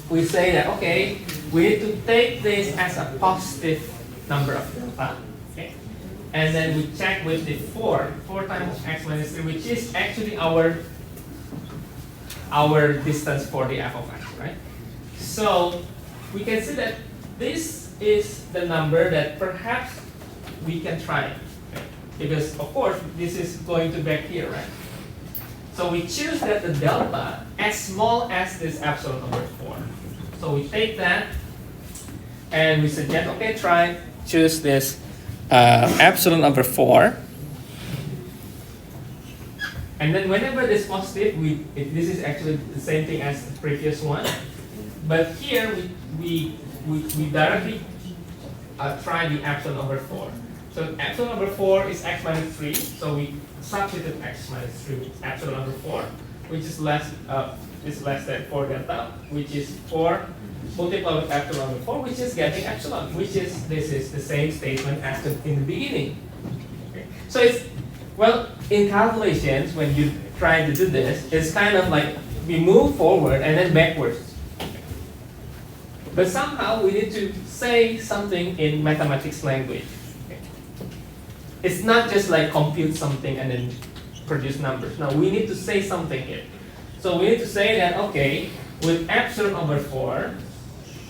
We say that, okay, we need to take this as a positive number of delta, okay? And then we check with the 4 times x minus 3, which is actually our distance for the f of x, right? So we can see that this is the number that perhaps we can try, okay? Because of course this is going to back here, right? So we choose that the delta as small as this epsilon over 4. So we take that and we suggest, okay, choose this epsilon over 4. And then whenever this positive, this is actually the same thing as the previous one. But here we directly try the epsilon over 4. So epsilon over 4 is x minus 3. So we substitute x minus 3 with epsilon over 4. which is less than 4 delta, which is 4 multiplied with epsilon over 4, which is getting epsilon, which is, this is the same statement as in the beginning. Okay. So it's, well, in calculations, when you try to do this, it's kind of like we move forward and then backwards. But somehow we need to say something in mathematics language. Okay. It's not just like compute something and then produce numbers. No, we need to say something here. So we need to say that, okay, with epsilon over 4,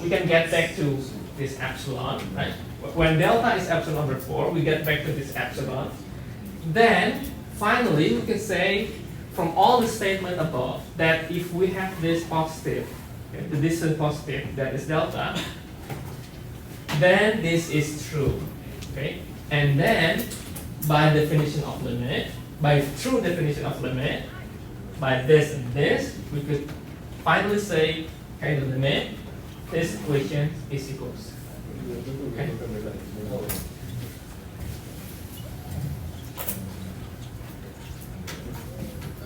we can get back to this epsilon, right? When delta is epsilon over 4, we get back to this epsilon. Then, finally, we can say from all the statement above that if we have this positive, okay, the distant positive, that is delta, then this is true, okay? And then, by definition of limit, by true definition of limit, by this and this, we could finally say, okay, the limit, this equation is equals. Okay?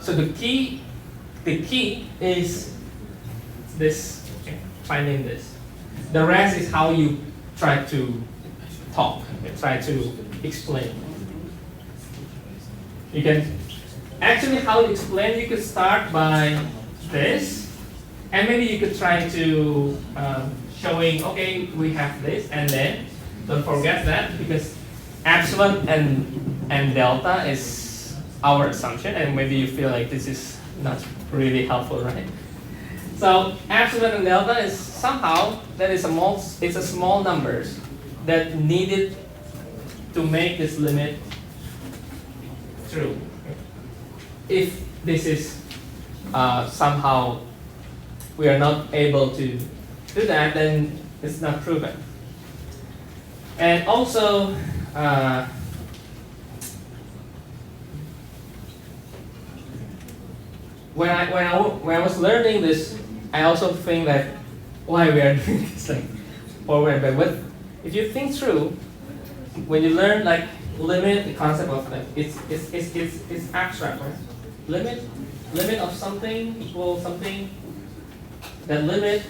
So the key is this, okay, finding this. The rest is how you try to talk, okay, try to explain. You can actually, how to explain, you could start by this, and maybe you could try to showing, okay, we have this, and then don't forget that, because epsilon and delta is our assumption, and maybe you feel like this is not really helpful, right? So epsilon and delta is somehow, that is it's a small numbers that needed to make this limit true. If this is somehow we are not able to do that, then it's not proven. And also, when I was learning this, I also think that why we are doing this like forward and backward. If you think through, when you learn like limit, the concept of like it's abstract, right? Limit of something equals something. That limit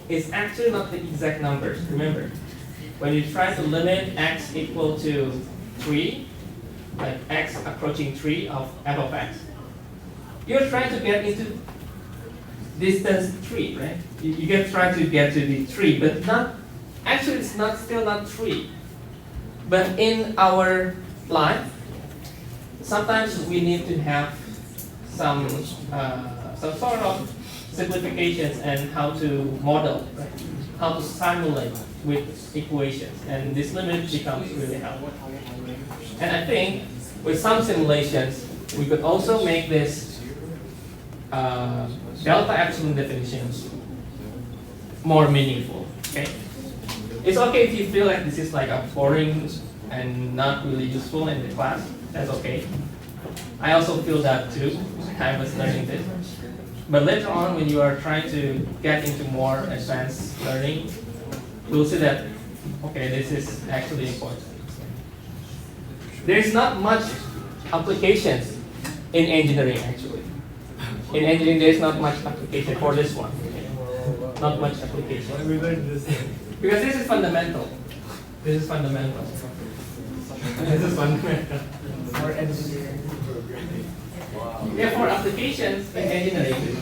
is actually not the exact numbers. Remember, when you try to limit x equal to 3, like x approaching 3 of f of x, you're trying to get into distance 3, right? You can try to get to the 3, but not actually it's not still not 3. But in our life, sometimes we need to have some sort of simplifications and how to model, right? How to simulate with equations, and this limit becomes really helpful. And I think with some simulations, we could also make this delta epsilon definitions more meaningful. Okay, it's okay if you feel like this is like a boring and not really useful in the class. That's okay. I also feel that too. I was learning this. But later on, when you are trying to get into more advanced learning, you'll see that, okay, this is actually important. There's not much applications in engineering, actually. In engineering, there's not much application for this one. Not much application. Why we learned this? Because this is fundamental. This is fundamental. This is fundamental. For engineering programming. Yeah, for applications in engineering,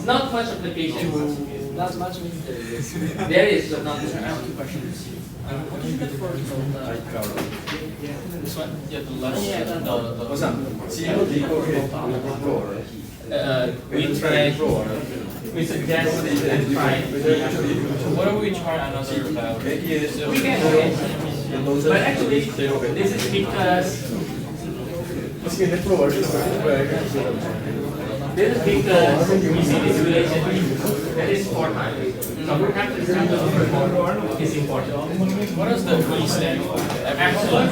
not much application. Not much means there is. There is, but not much. I have two questions. What is the for this one? Yeah, the last. Yeah, the we try. We suggest and try. What if we try another We can. But actually, this is because. This is because we see this relationship that is 4 times. So we have to remember is important. What does the E stand for? Epsilon.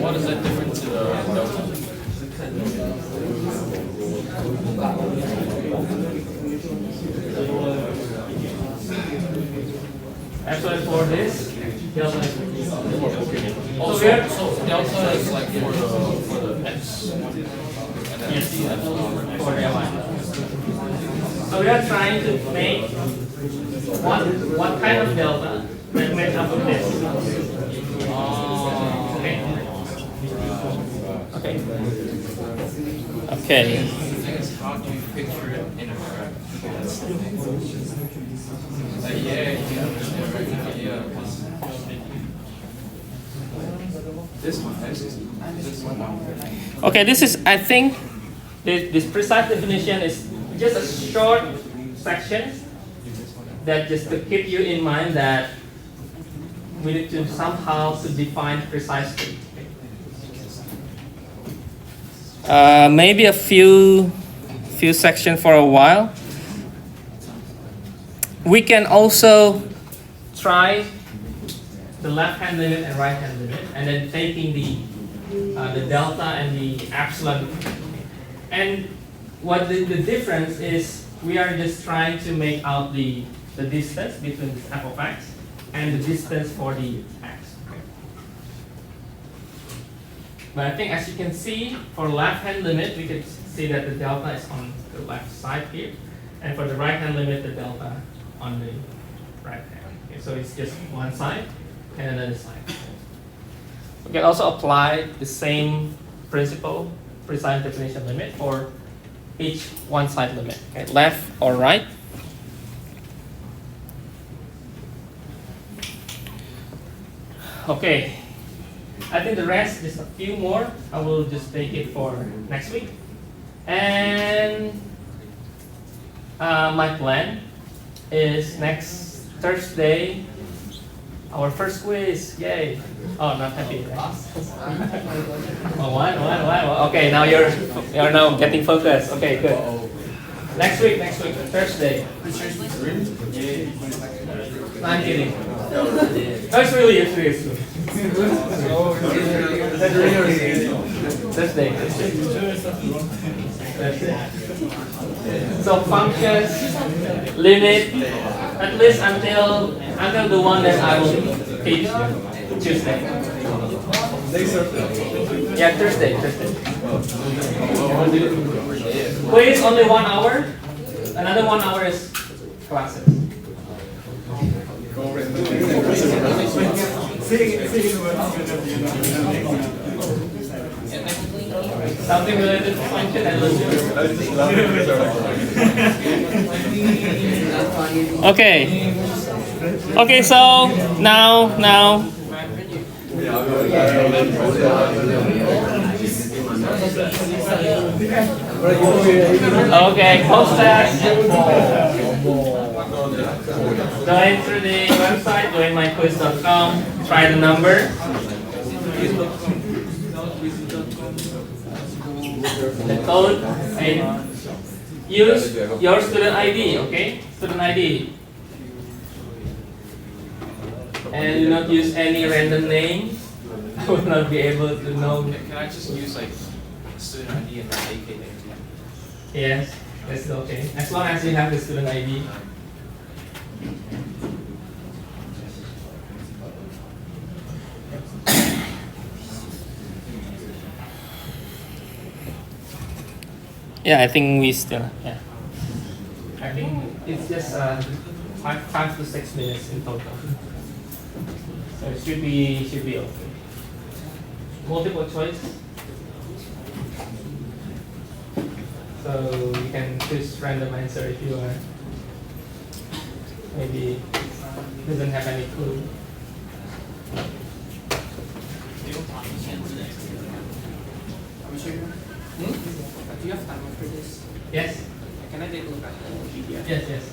What is that different to the delta? Epsilon for this, delta is for this. So delta is like for the x. And then Yes, the epsilon for the line. So we are trying to make what kind of delta that made up of this. Okay. Okay. Okay. The thing is, how do you picture it in a graph? That's the thing. Yeah, you can understand, right? Yeah. This one, this one. Okay, this is, I think, this precise definition is just a short section that just to keep you in mind that we need to somehow to define precisely. Maybe a few sections for a while. We can also try the left-hand limit and right-hand limit, and then taking the delta and the epsilon. And what the difference is, we are just trying to make out the distance between this f of x and the distance for the x. But I think as you can see, for left-hand limit, we can see that the delta is on the left side here. And for the right-hand limit, the delta on the right hand. Okay, so it's just one side and another side. We can also apply the same principle, precise definition limit, for each one side limit. Okay, left or right. Okay, I think the rest, just a few more, I will just take it for next week. And my plan is next Thursday, our first quiz. Yay! Oh, not happy. Right? Oh, one. Okay, now you're now getting focused. Okay, good. Next week, Thursday. No, I'm kidding. No, it's really. Thursday. So functions, limit, at least until the one that I will teach Tuesday. Yeah, Thursday. Quiz only 1 hour. Another 1 hour is classes. Something related to function and logic. Okay, so now. Okay, post test. Join through the website, joinmyquiz.com, try the number. The code, and use your student ID, okay? Student ID. And do not use any random name. I will not be able to know. Can I just use like student ID and then AK there? Yes, that's okay. As long as you have the student ID. Yeah, I think we still, yeah. I think it's just 5 to 6 minutes in total. So it should be okay. Multiple choice. So you can choose random answer if you are maybe doesn't have any clue. Do you have time for this? Yes. Can I take a look at the PDF? Yes.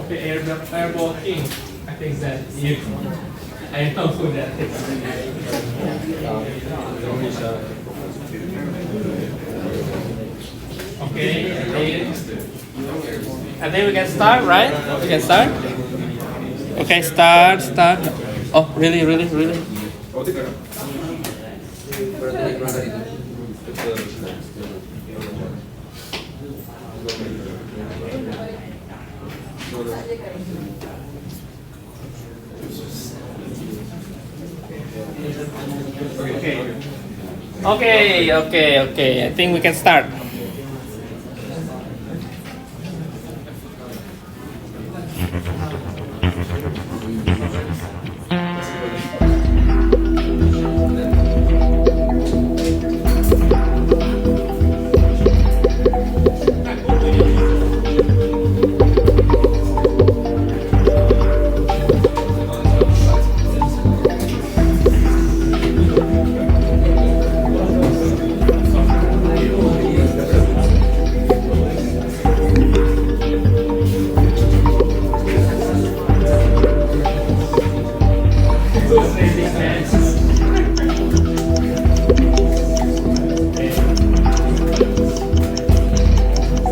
Okay, airball king. I think that you. I know who that is. Okay. I think we can start, right? We can start. Okay, start. Oh, really? Okay. I think we can start.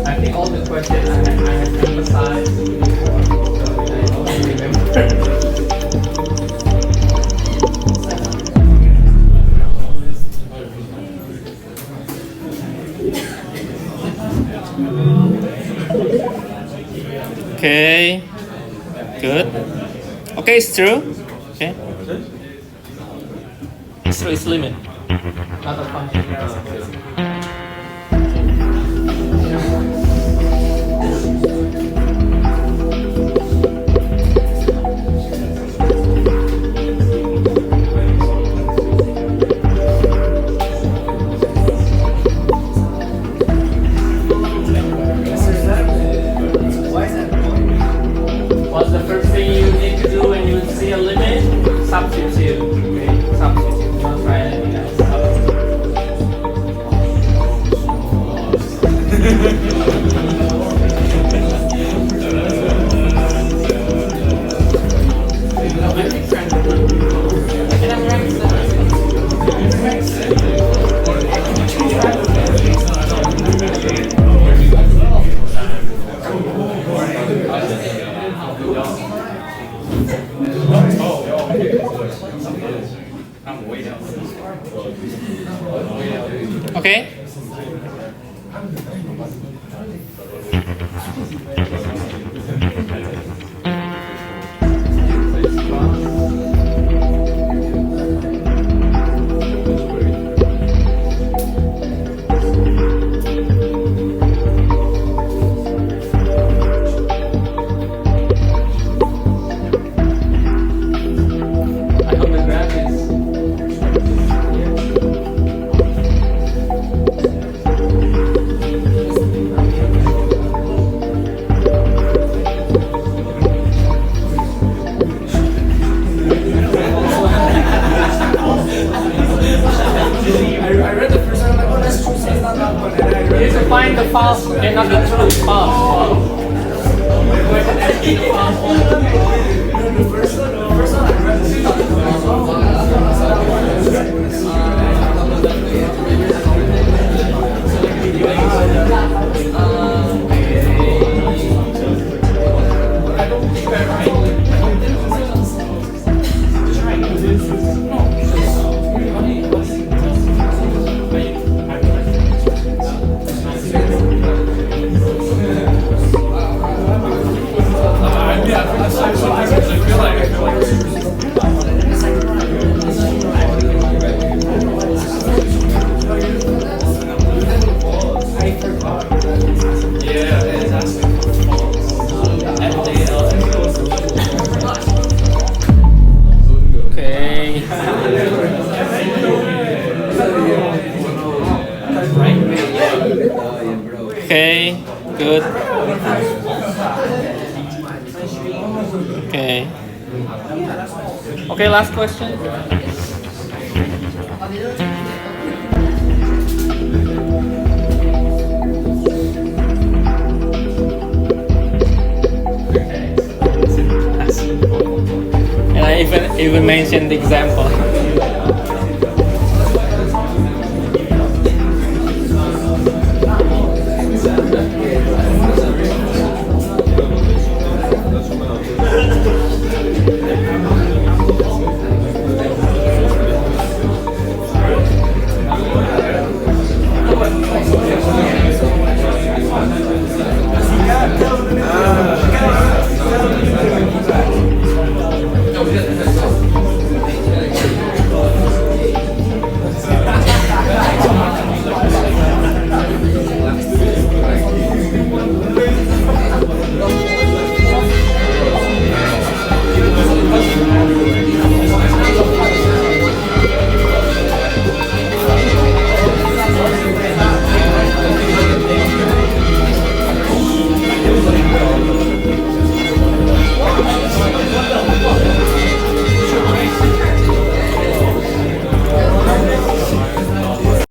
I think all the questions I have emphasized before, so I only remember. Okay, good. Okay, it's true. Okay. It's true, it's limit. Not a function. What's the first thing you need to do when you see a limit? Substitute. Okay, substitute. Don't try anything else. Okay. I hope the graph is. I read the first one, I'm like, oh, that's true, so it's not that one. And I You read need to find the false and not the true. False. the first one I read the Okay. Okay. Good. Okay. Okay. Last question. And I even mentioned the example.